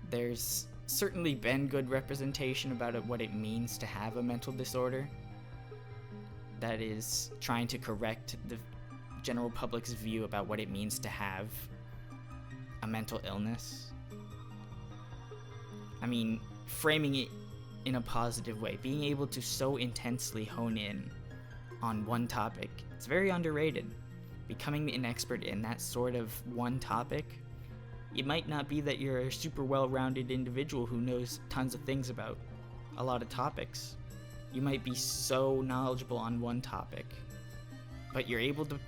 There's certainly been good representation about what it means to have a mental disorder that is trying to correct the general public's view about what it means to have a mental illness. I mean, framing it in a positive way, being able to so intensely hone in on one topic, it's very underrated. Becoming an expert in that sort of one topic It might not be that you're a super well-rounded individual who knows tons of things about a lot of topics. You might be so knowledgeable on one topic, but you're able to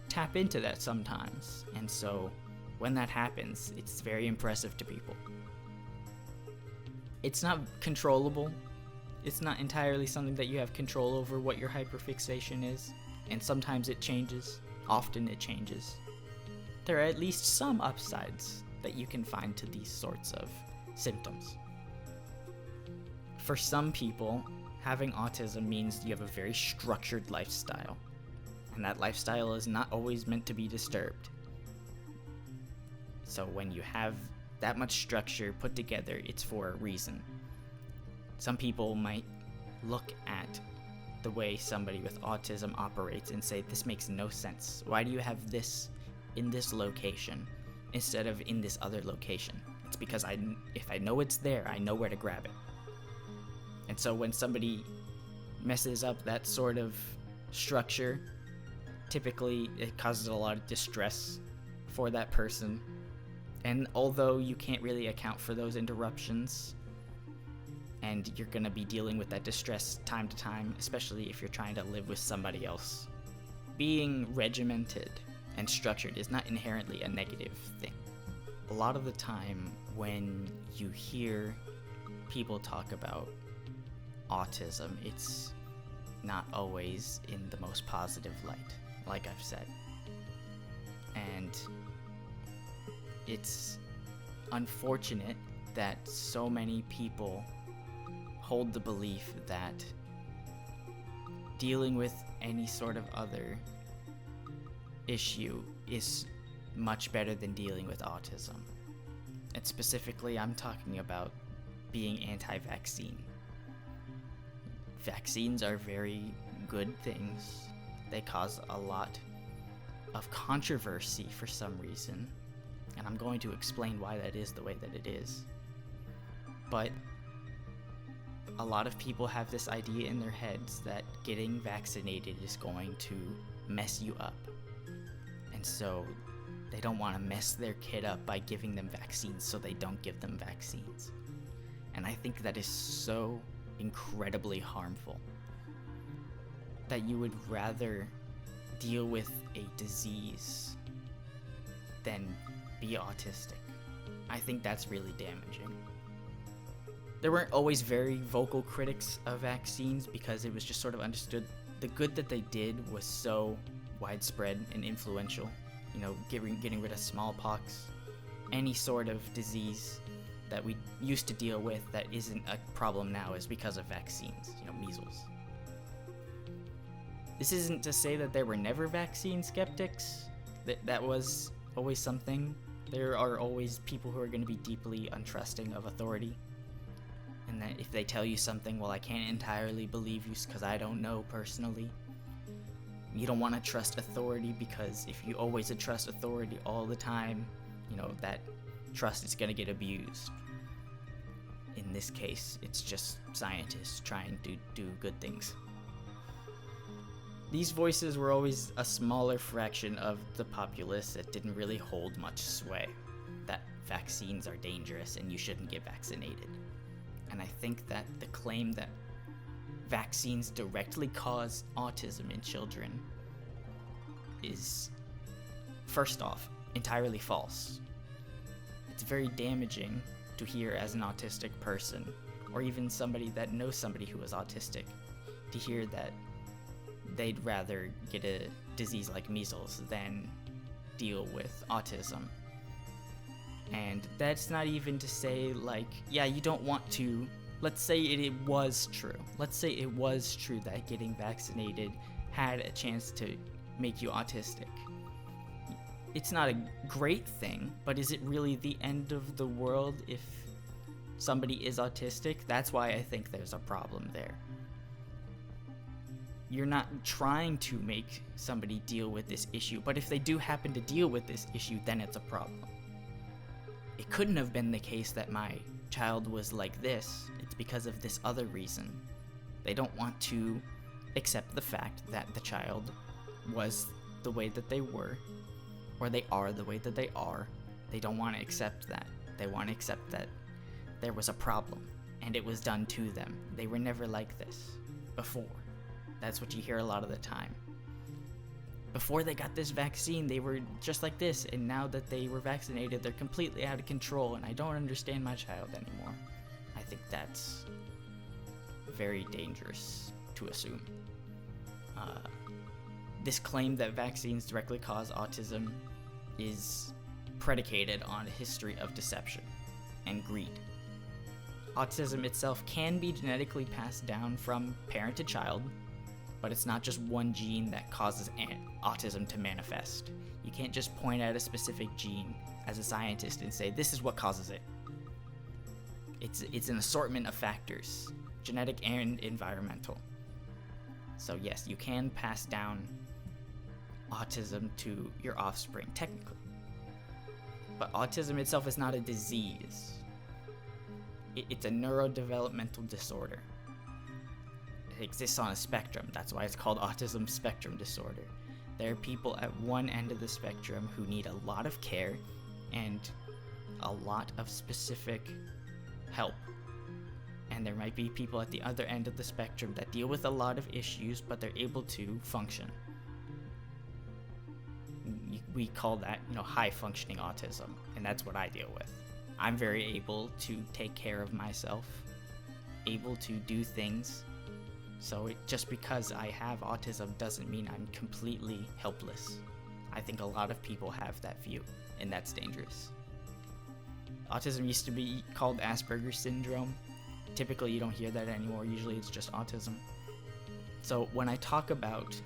tap into that sometimes. And so when that happens, it's very impressive to people. It's not controllable. It's not entirely something that you have control over what your hyperfixation is. And sometimes it changes. Often it changes. There are at least some upsides that you can find to these sorts of symptoms. For some people, having autism means you have a very structured lifestyle, and that lifestyle is not always meant to be disturbed. So when you have that much structure put together, it's for a reason. Some people might look at the way somebody with autism operates and say, this makes no sense. Why do you have this in this location instead of in this other location? It's because if I know it's there, I know where to grab it. And so when somebody messes up that sort of structure, typically it causes a lot of distress for that person. And although you can't really account for those interruptions, and you're going to be dealing with that distress time to time, especially if you're trying to live with somebody else, being regimented and structured is not inherently a negative thing. A lot of the time when you hear people talk about autism, it's not always in the most positive light, like I've said. And it's unfortunate that so many people hold the belief that dealing with any sort of other issue is much better than dealing with autism. And specifically, I'm talking about being anti-vaccine. Vaccines are very good things. They cause a lot of controversy for some reason, and I'm going to explain why that is the way that it is. But a lot of people have this idea in their heads that getting vaccinated is going to mess you up. And so they don't want to mess their kid up by giving them vaccines, so they don't give them vaccines. And I think that is so incredibly harmful, that you would rather deal with a disease than be autistic. I think that's really damaging. There weren't always very vocal critics of vaccines because it was just sort of understood the good that they did was so widespread and influential. You know, getting rid of smallpox, any sort of disease that we used to deal with that isn't a problem now is because of vaccines, you know, measles. This isn't to say that there were never vaccine skeptics. That was always something. There are always people who are going to be deeply untrusting of authority. And that if they tell you something, well, I can't entirely believe you because I don't know personally. You don't want to trust authority because if you always trust authority all the time, you know, that trust is going to get abused. In this case, it's just scientists trying to do good things. These voices were always a smaller fraction of the populace that didn't really hold much sway, that vaccines are dangerous and you shouldn't get vaccinated. And I think that the claim that vaccines directly cause autism in children is, first off, entirely false. It's very damaging to hear as an autistic person, or even somebody that knows somebody who is autistic, to hear that they'd rather get a disease like measles than deal with autism. And that's not even to say, like, yeah, you don't want to. Let's say it was true. Let's say it was true that getting vaccinated had a chance to make you autistic. It's not a great thing, but is it really the end of the world if somebody is autistic? That's why I think there's a problem there. You're not trying to make somebody deal with this issue, but if they do happen to deal with this issue, then it's a problem. It couldn't have been the case that my child was like this. It's because of this other reason. They don't want to accept the fact that the child was the way that they were, or they are the way that they are, They don't want to accept that. They want to accept that there was a problem and it was done to them. They were never like this before. That's what you hear a lot of the time. Before they got this vaccine, they were just like this, and now that they were vaccinated, they're completely out of control, and I don't understand my child anymore. I think that's very dangerous to assume. This claim that vaccines directly cause autism is predicated on a history of deception and greed. Autism itself can be genetically passed down from parent to child, but it's not just one gene that causes autism to manifest. You can't just point at a specific gene as a scientist and say, this is what causes it. It's an assortment of factors, genetic and environmental. So yes, you can pass down autism to your offspring, technically. But autism itself is not a disease. It's a neurodevelopmental disorder. It exists on a spectrum. That's why it's called autism spectrum disorder. There are people at one end of the spectrum who need a lot of care and a lot of specific help. And there might be people at the other end of the spectrum that deal with a lot of issues, but they're able to function. We call that, high functioning autism, and that's what I deal with. I'm very able to take care of myself, able to do things. So just because I have autism doesn't mean I'm completely helpless. I think a lot of people have that view, and that's dangerous. Autism used to be called Asperger's syndrome. Typically you don't hear that anymore. Usually it's just autism. So when I talk about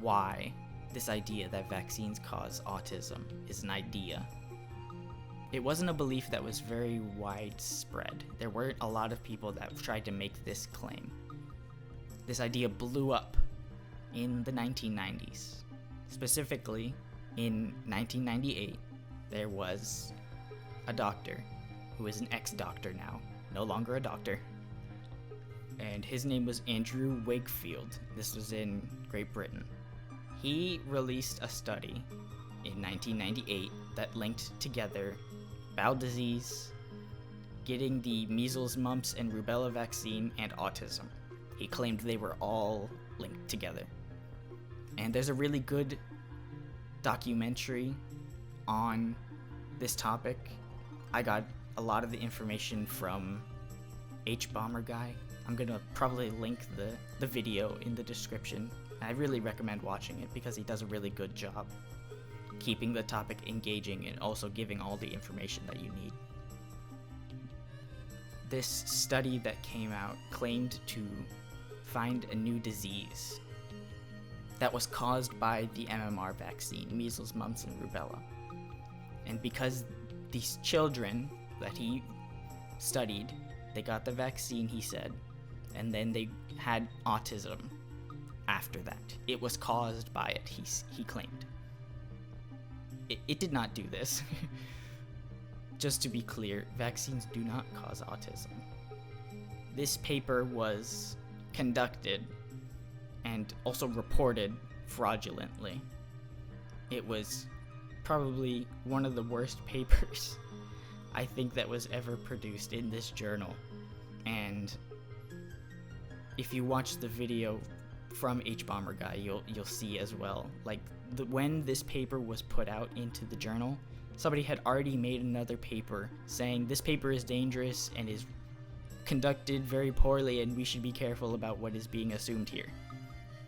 why this idea that vaccines cause autism is an idea, it wasn't a belief that was very widespread. There weren't a lot of people that tried to make this claim. This idea blew up in the 1990s. Specifically, in 1998, there was a doctor who is an ex-doctor now, no longer a doctor, and his name was Andrew Wakefield. This was in Great Britain. He released a study in 1998 that linked together bowel disease, getting the measles, mumps, and rubella vaccine, and autism. He claimed they were all linked together. And there's a really good documentary on this topic. I got a lot of the information from H-Bomber Guy. I'm gonna probably link the video in the description. I really recommend watching it because he does a really good job keeping the topic engaging and also giving all the information that you need. This study that came out claimed to find a new disease that was caused by the MMR vaccine, measles, mumps, and rubella. And because these children that he studied, they got the vaccine, he said, and then they had autism after that. It was caused by it, he claimed. It did not do this. Just to be clear, vaccines do not cause autism. This paper was conducted and also reported fraudulently. It was probably one of the worst papers I think that was ever produced in this journal. And if you watch the video from H-Bomber Guy, you'll see as well. Like, when this paper was put out into the journal, somebody had already made another paper saying this paper is dangerous and is conducted very poorly and we should be careful about what is being assumed here.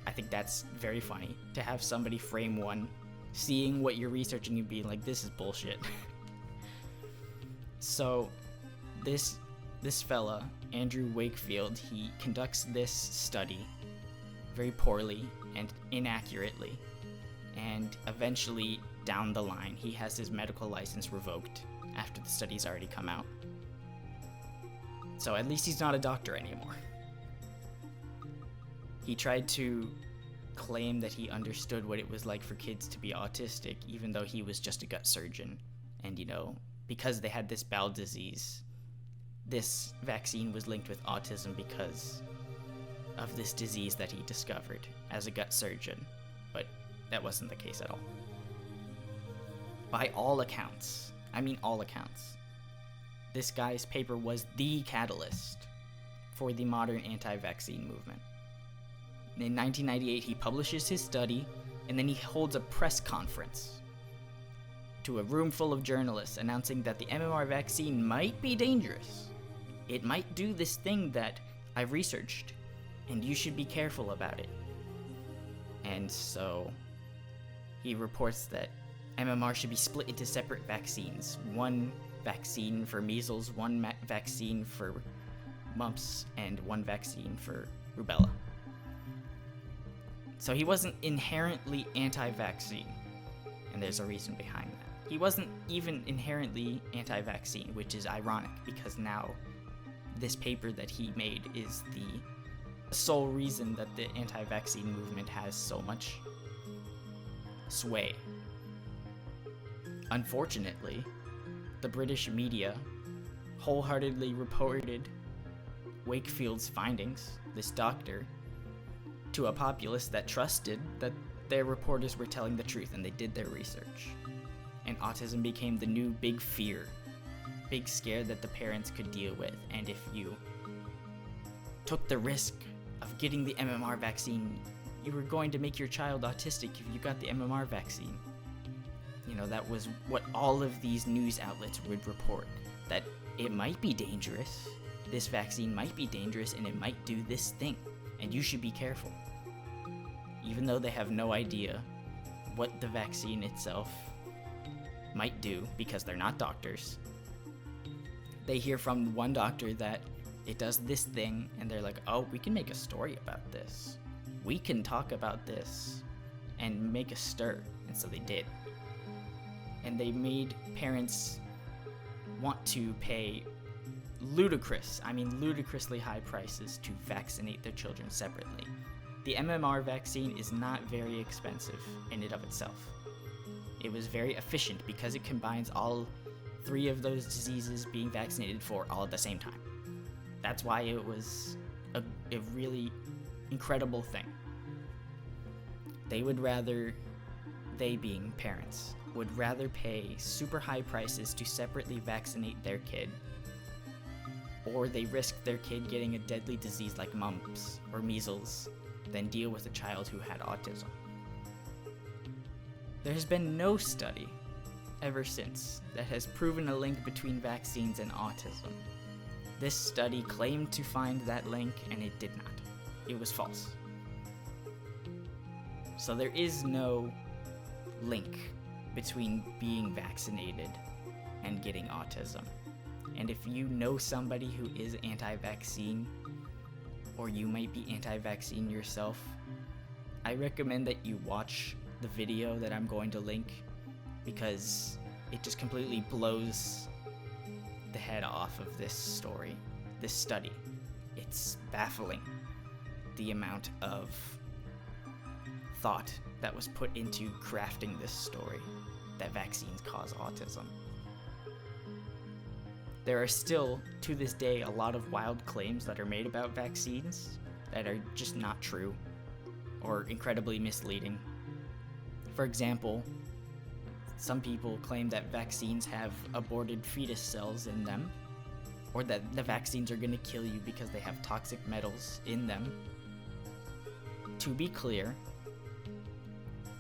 I think that's very funny to have somebody frame one, seeing what you're researching and being like, this is bullshit. So this fella, Andrew Wakefield, he conducts this study very poorly and inaccurately, and eventually down the line he has his medical license revoked after the study's already come out. So at least he's not a doctor anymore. He tried to claim that he understood what it was like for kids to be autistic, even though he was just a gut surgeon. And because they had this bowel disease, this vaccine was linked with autism because of this disease that he discovered as a gut surgeon. But that wasn't the case at all. by all accounts, this guy's paper was the catalyst for the modern anti-vaccine movement. In 1998, he publishes his study, and then he holds a press conference to a room full of journalists announcing that the MMR vaccine might be dangerous. It might do this thing that I've researched, and you should be careful about it. And so he reports that MMR should be split into separate vaccines. One vaccine for measles, one vaccine for mumps, and one vaccine for rubella. So he wasn't inherently anti-vaccine, and there's a reason behind that. He wasn't even inherently anti-vaccine, which is ironic, because now this paper that he made is the sole reason that the anti-vaccine movement has so much sway. Unfortunately, the British media wholeheartedly reported Wakefield's findings, this doctor, to a populace that trusted that their reporters were telling the truth, and they did their research. And autism became the new big fear, big scare that the parents could deal with. And if you took the risk of getting the MMR vaccine, you were going to make your child autistic if you got the MMR vaccine. You know, that was what all of these news outlets would report, that it might be dangerous, this vaccine might be dangerous, and it might do this thing, and you should be careful. Even though they have no idea what the vaccine itself might do, because they're not doctors. They hear from one doctor that it does this thing, and they're like, oh, we can make a story about this. We can talk about this and make a stir. And so they did. And they made parents want to pay ludicrously high prices to vaccinate their children separately. The MMR vaccine is not very expensive in and of itself. It was very efficient because it combines all three of those diseases being vaccinated for all at the same time. That's why it was a really incredible thing. They being parents, would rather pay super high prices to separately vaccinate their kid, or they risk their kid getting a deadly disease like mumps or measles than deal with a child who had autism. There has been no study ever since that has proven a link between vaccines and autism. This study claimed to find that link, and it did not. It was false. So there is no link between being vaccinated and getting autism. And if you know somebody who is anti-vaccine, or you might be anti-vaccine yourself, I recommend that you watch the video that I'm going to link, because it just completely blows the head off of this story, this study. It's baffling, the amount of thought that was put into crafting this story, that vaccines cause autism. There are still, to this day, a lot of wild claims that are made about vaccines that are just not true or incredibly misleading. For example, some people claim that vaccines have aborted fetus cells in them, or that the vaccines are going to kill you because they have toxic metals in them. To be clear,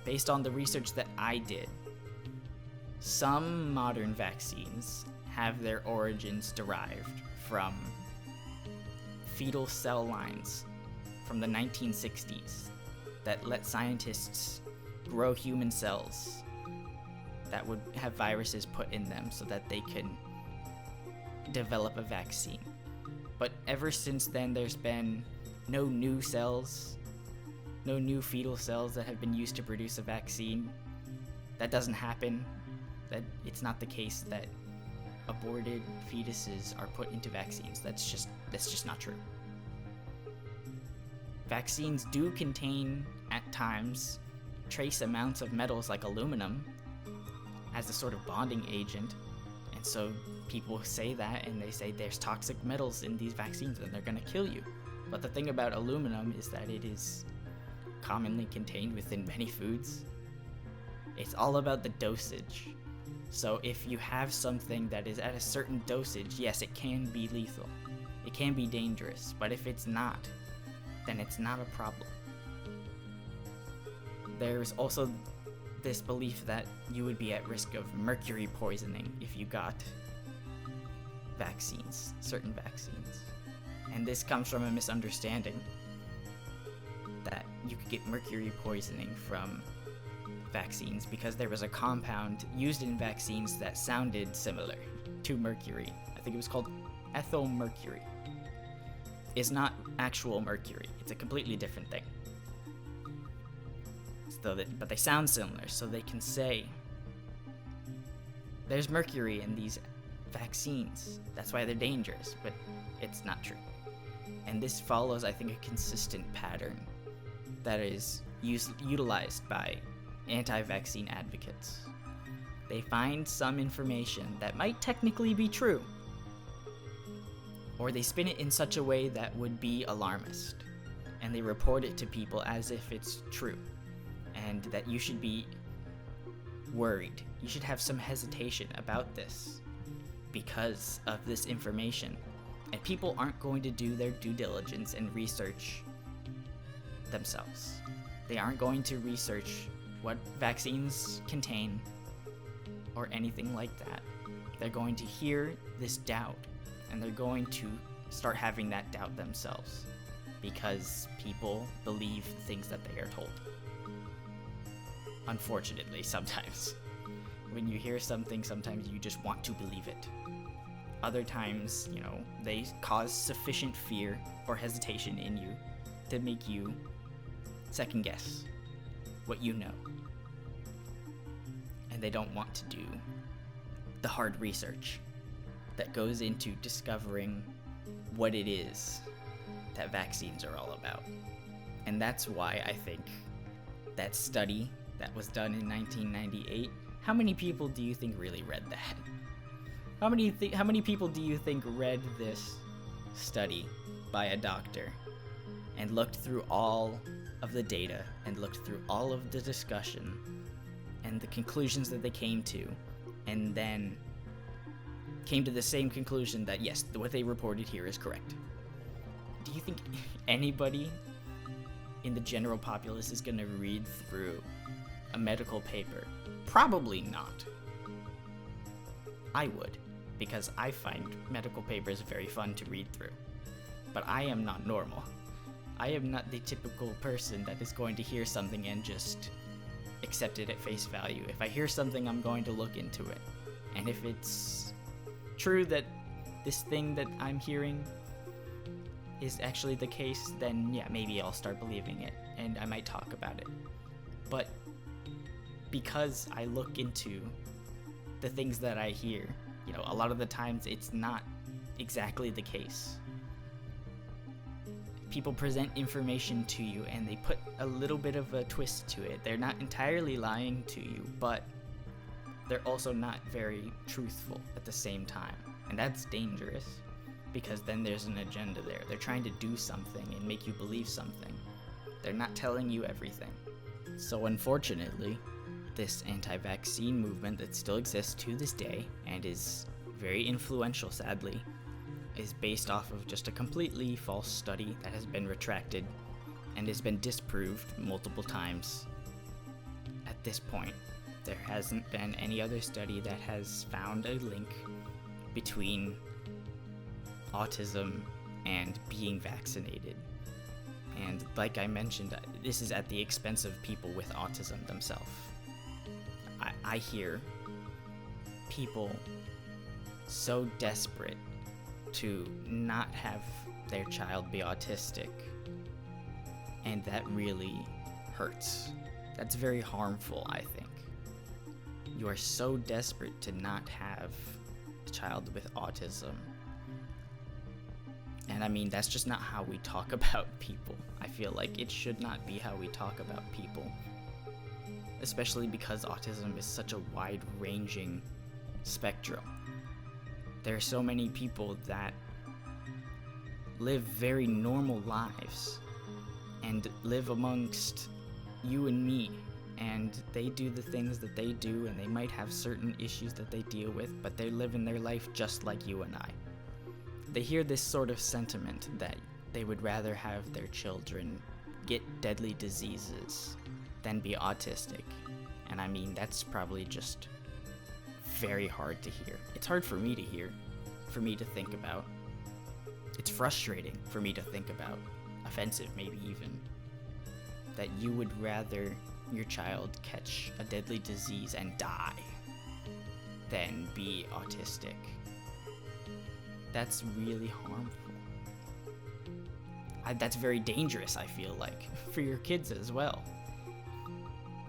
based on the research that I did, some modern vaccines have their origins derived from fetal cell lines from the 1960s that let scientists grow human cells that would have viruses put in them so that they can develop a vaccine. But ever since then, there's been no new cells, no new fetal cells that have been used to produce a vaccine. That doesn't happen. That it's not the case that aborted fetuses are put into vaccines. That's just not true. Vaccines do contain, at times, trace amounts of metals like aluminum as a sort of bonding agent, and so people say that, and they say there's toxic metals in these vaccines and they're going to kill you. But the thing about aluminum is that it is commonly contained within many foods. It's all about the dosage. So if you have something that is at a certain dosage, yes, it can be lethal. It can be dangerous, but if it's not, then it's not a problem. There's also this belief that you would be at risk of mercury poisoning if you got vaccines, certain vaccines. And this comes from a misunderstanding that you could get mercury poisoning from vaccines because there was a compound used in vaccines that sounded similar to mercury. I think it was called ethyl mercury. It's not actual mercury. It's a completely different thing. But they sound similar, so they can say there's mercury in these vaccines. That's why they're dangerous, but it's not true. And this follows, I think, a consistent pattern that is utilized by anti-vaccine advocates. They find some information that might technically be true, or they spin it in such a way that would be alarmist, and they report it to people as if it's true, and that you should be worried. You should have some hesitation about this because of this information, and people aren't going to do their due diligence and research themselves. They aren't going to research what vaccines contain or anything like that. They're going to hear this doubt, and they're going to start having that doubt themselves because people believe the things that they are told. Unfortunately, sometimes. When you hear something, sometimes you just want to believe it. Other times, they cause sufficient fear or hesitation in you to make you second guess what you know. And they don't want to do the hard research that goes into discovering what it is that vaccines are all about. And that's why I think that study that was done in 1998, how many people do you think really read that? How many people do you think read this study by a doctor and looked through all of the data and looked through all of the discussion and the conclusions that they came to, and then came to the same conclusion that yes, what they reported here is correct? Do you think anybody in the general populace is going to read through a medical paper? Probably not. I would, because I find medical papers very fun to read through. But I am not normal. I am not the typical person that is going to hear something and just accept it at face value. If I hear something, I'm going to look into it. And if it's true that this thing that I'm hearing is actually the case, then yeah, maybe I'll start believing it and I might talk about it. But because I look into the things that I hear, a lot of the times it's not exactly the case. People present information to you and they put a little bit of a twist to it. They're not entirely lying to you, but they're also not very truthful at the same time. And that's dangerous, because then there's an agenda there. They're trying to do something and make you believe something. They're not telling you everything. So unfortunately, this anti-vaccine movement that still exists to this day and is very influential, sadly, is based off of just a completely false study that has been retracted and has been disproved multiple times. At this point, there hasn't been any other study that has found a link between autism and being vaccinated. And like I mentioned, this is at the expense of people with autism themselves. I hear people so desperate to not have their child be autistic, and that really hurts. That's very harmful, I think. You are so desperate to not have a child with autism. And I mean, that's just not how we talk about people. I feel like it should not be how we talk about people. Especially because autism is such a wide-ranging spectrum. There are so many people that live very normal lives and live amongst you and me and they do the things that they do, and they might have certain issues that they deal with, but they're living their life just like you and I. They hear this sort of sentiment that they would rather have their children get deadly diseases than be autistic. And I mean, that's probably just very hard to hear. It's hard for me to hear, for me to think about. It's frustrating for me to think about, offensive maybe even, that you would rather your child catch a deadly disease and die than be autistic. That's really harmful. That's very dangerous, I feel like, for your kids as well.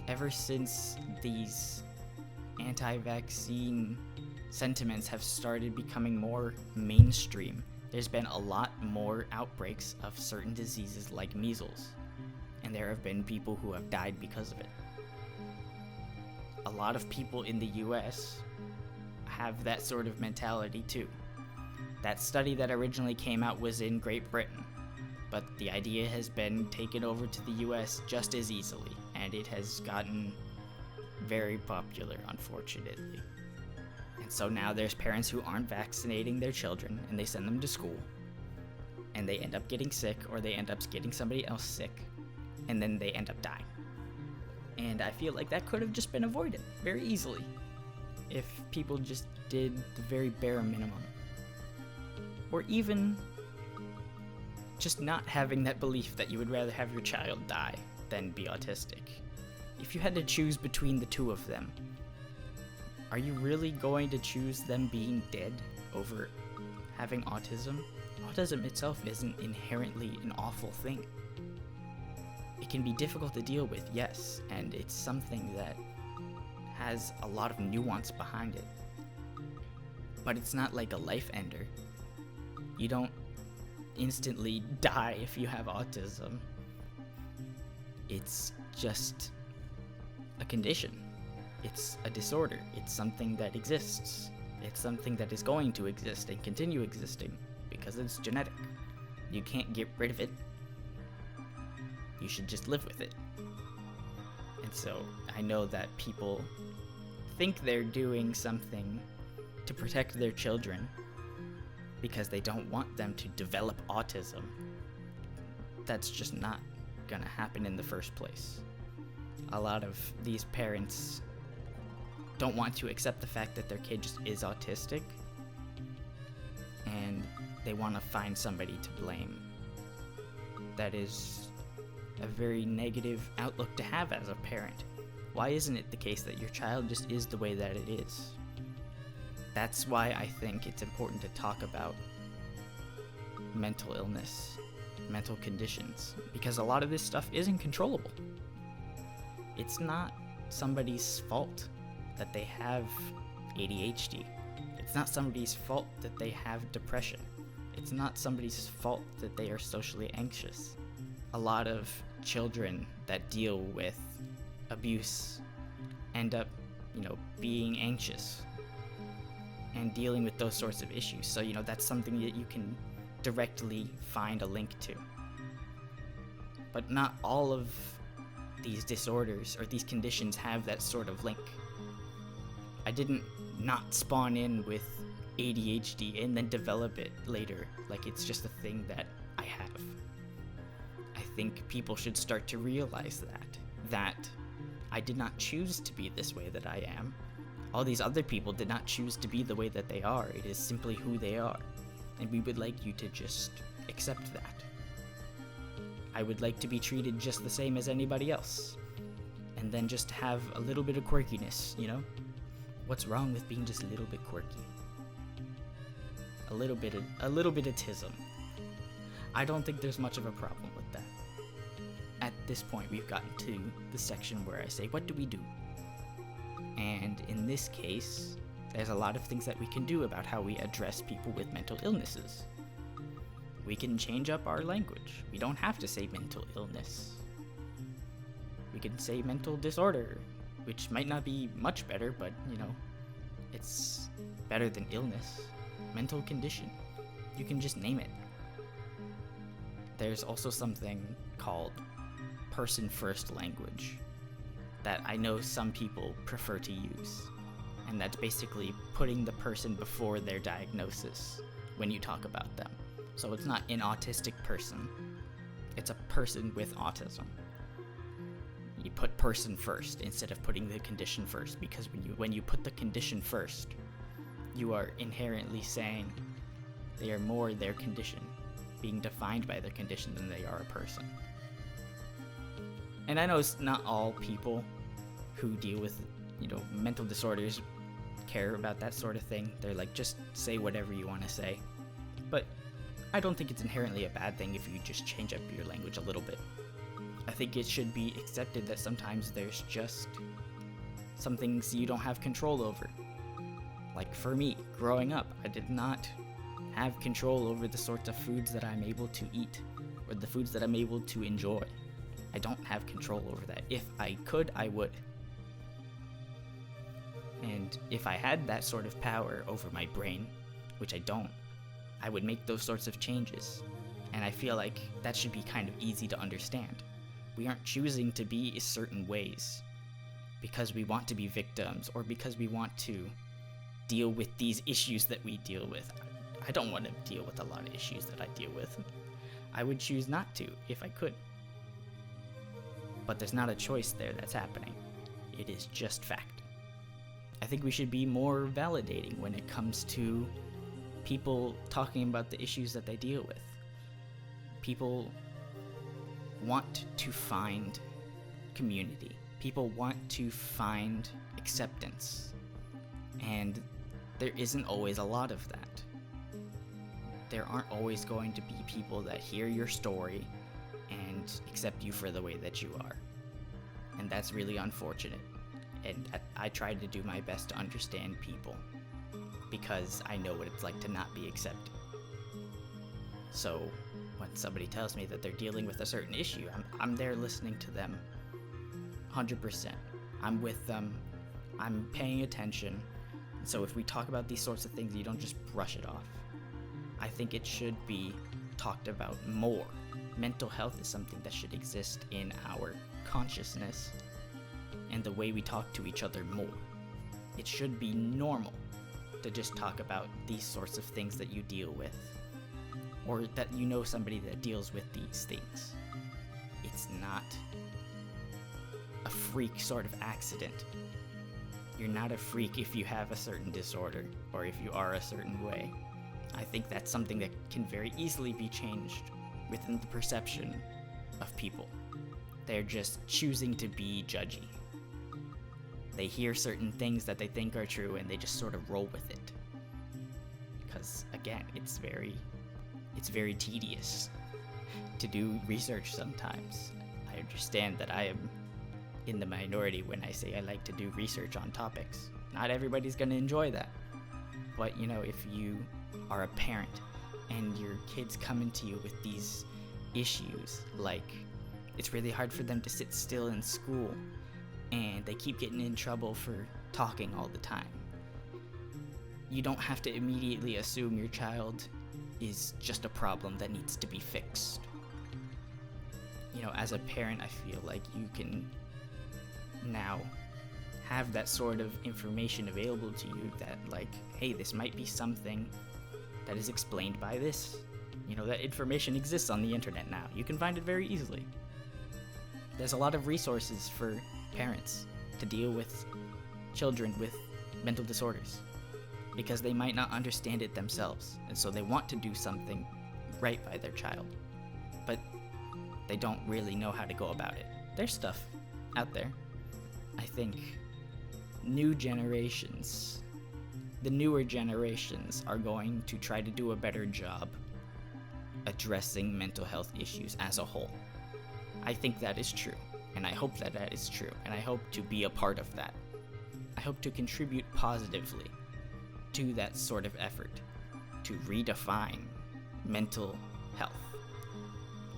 Ever since these anti-vaccine sentiments have started becoming more mainstream, there's been a lot more outbreaks of certain diseases like measles, and there have been people who have died because of it. A lot of people in the US have that sort of mentality too. That study that originally came out was in Great Britain, but the idea has been taken over to the US just as easily, and it has gotten very popular, unfortunately. And so now there's parents who aren't vaccinating their children, and they send them to school, and they end up getting sick, or they end up getting somebody else sick, and then they end up dying. And I feel like that could have just been avoided very easily if people just did the very bare minimum. Or even just not having that belief that you would rather have your child die than be autistic. If you had to choose between the two of them, are you really going to choose them being dead over having autism? Autism itself isn't inherently an awful thing. It can be difficult to deal with, yes, and it's something that has a lot of nuance behind it. But it's not like a life ender. You don't instantly die if you have autism. It's just a condition. It's a disorder. It's something that exists. It's something that is going to exist and continue existing because it's genetic. You can't get rid of it. You should just live with it. And so I know that people think they're doing something to protect their children because they don't want them to develop autism. That's just not gonna happen in the first place. A lot of these parents don't want to accept the fact that their kid just is autistic, and they want to find somebody to blame. That is a very negative outlook to have as a parent. Why isn't it the case that your child just is the way that it is? That's why I think it's important to talk about mental illness, mental conditions, because a lot of this stuff isn't controllable. It's not somebody's fault that they have ADHD. It's not somebody's fault that they have depression. It's not somebody's fault that they are socially anxious. A lot of children that deal with abuse end up, being anxious and dealing with those sorts of issues. So, that's something that you can directly find a link to. But not all of these disorders or these conditions have that sort of link. I didn't not spawn in with ADHD and then develop it later, like it's just a thing that I have. I think people should start to realize that I did not choose to be this way that I am. All these other people did not choose to be the way that they are. It is simply who they are. And we would like you to just accept that. I would like to be treated just the same as anybody else. And then just have a little bit of quirkiness, What's wrong with being just a little bit quirky? A little bit of tism. I don't think there's much of a problem with that. At this point, we've gotten to the section where I say, what do we do? And in this case, there's a lot of things that we can do about how we address people with mental illnesses. We can change up our language. We don't have to say mental illness. We can say mental disorder, which might not be much better, but, it's better than illness. Mental condition. You can just name it. There's also something called person-first language, that I know some people prefer to use. And that's basically putting the person before their diagnosis when you talk about them. So it's not an autistic person, it's a person with autism. You put person first instead of putting the condition first, because when you put the condition first, you are inherently saying they are more their condition, being defined by their condition, than they are a person. And I know it's not all people who deal with, mental disorders care about that sort of thing. They're like, just say whatever you want to say. But I don't think it's inherently a bad thing if you just change up your language a little bit. I think it should be accepted that sometimes there's just some things you don't have control over. Like for me, growing up, I did not have control over the sorts of foods that I'm able to eat, or the foods that I'm able to enjoy. I don't have control over that. If I could, I would. And if I had that sort of power over my brain, which I don't, I would make those sorts of changes. And I feel like that should be kind of easy to understand. We aren't choosing to be certain ways because we want to be victims, or because we want to deal with these issues that we deal with. I don't want to deal with a lot of issues that I deal with. I would choose not to if I could. But there's not a choice there that's happening. It is just fact. I think we should be more validating when it comes to people talking about the issues that they deal with. People want to find community. People want to find acceptance. And there isn't always a lot of that. There aren't always going to be people that hear your story and accept you for the way that you are. And that's really unfortunate. And I try to do my best to understand people, because I know what it's like to not be accepted. So when somebody tells me that they're dealing with a certain issue, I'm there listening to them 100%. I'm with them. I'm paying attention. So if we talk about these sorts of things, you don't just brush it off. I think it should be talked about more. Mental health is something that should exist in our consciousness and the way we talk to each other more. It should be normal to just talk about these sorts of things that you deal with, or that you know somebody that deals with these things. It's not a freak sort of accident. You're not a freak if you have a certain disorder, or if you are a certain way. I think that's something that can very easily be changed within the perception of people. They're just choosing to be judgy. They hear certain things that they think are true, and they just sort of roll with it. Because again, it's very tedious to do research sometimes. I understand that I am in the minority when I say I like to do research on topics. Not everybody's gonna enjoy that. But if you are a parent and your kids come into you with these issues, like it's really hard for them to sit still in school, and they keep getting in trouble for talking all the time, you don't have to immediately assume your child is just a problem that needs to be fixed. As a parent, I feel like you can now have that sort of information available to you that, like, hey, this might be something that is explained by this. That information exists on the internet now. You can find it very easily. There's a lot of resources for parents to deal with children with mental disorders, because they might not understand it themselves, and so they want to do something right by their child, but they don't really know how to go about it. There's stuff out there. I think the newer generations are going to try to do a better job addressing mental health issues as a whole. I think that is true, and I hope that is true, and I hope to be a part of that. I hope to contribute positively to that sort of effort to redefine mental health,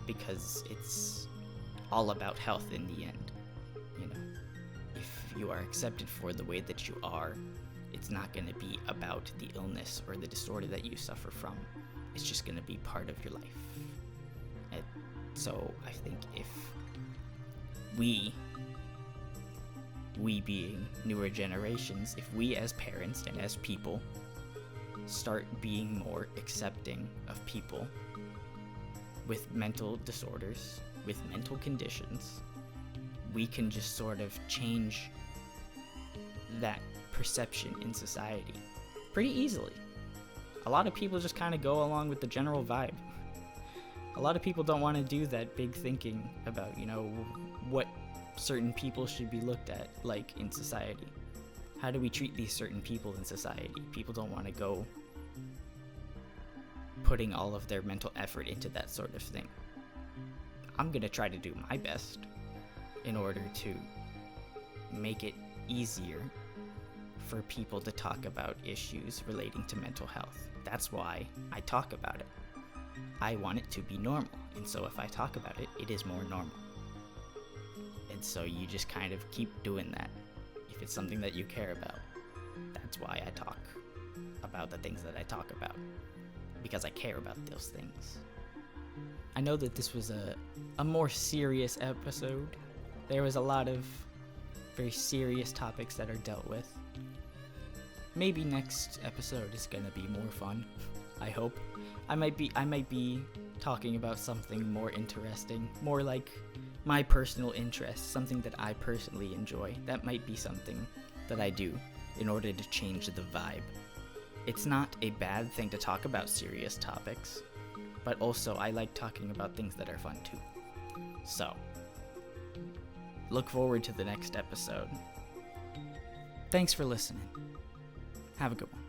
because it's all about health in the end. If you are accepted for the way that you are, it's not going to be about the illness or the disorder that you suffer from. It's just going to be part of your life. And so I think if we we being newer generations, if we as parents and as people start being more accepting of people with mental disorders, with mental conditions, we can just sort of change that perception in society pretty easily. A lot of people just kind of go along with the general vibe. A lot of people don't want to do that big thinking about, what certain people should be looked at like in society. How do we treat these certain people in society? People don't want to go putting all of their mental effort into that sort of thing. I'm gonna try to do my best in order to make it easier for people to talk about issues relating to mental health. That's why I talk about it. I want it to be normal, and so if I talk about it, it is more normal. And so you just kind of keep doing that if it's something that you care about. That's why I talk about the things that I talk about, because I care about those things. I know that this was a more serious episode. There was a lot of very serious topics that are dealt with. Maybe next episode is gonna be more fun. I hope. I might be talking about something more interesting, more like my personal interest, something that I personally enjoy. That might be something that I do in order to change the vibe. It's not a bad thing to talk about serious topics, but also I like talking about things that are fun too. So, look forward to the next episode. Thanks for listening. Have a good one.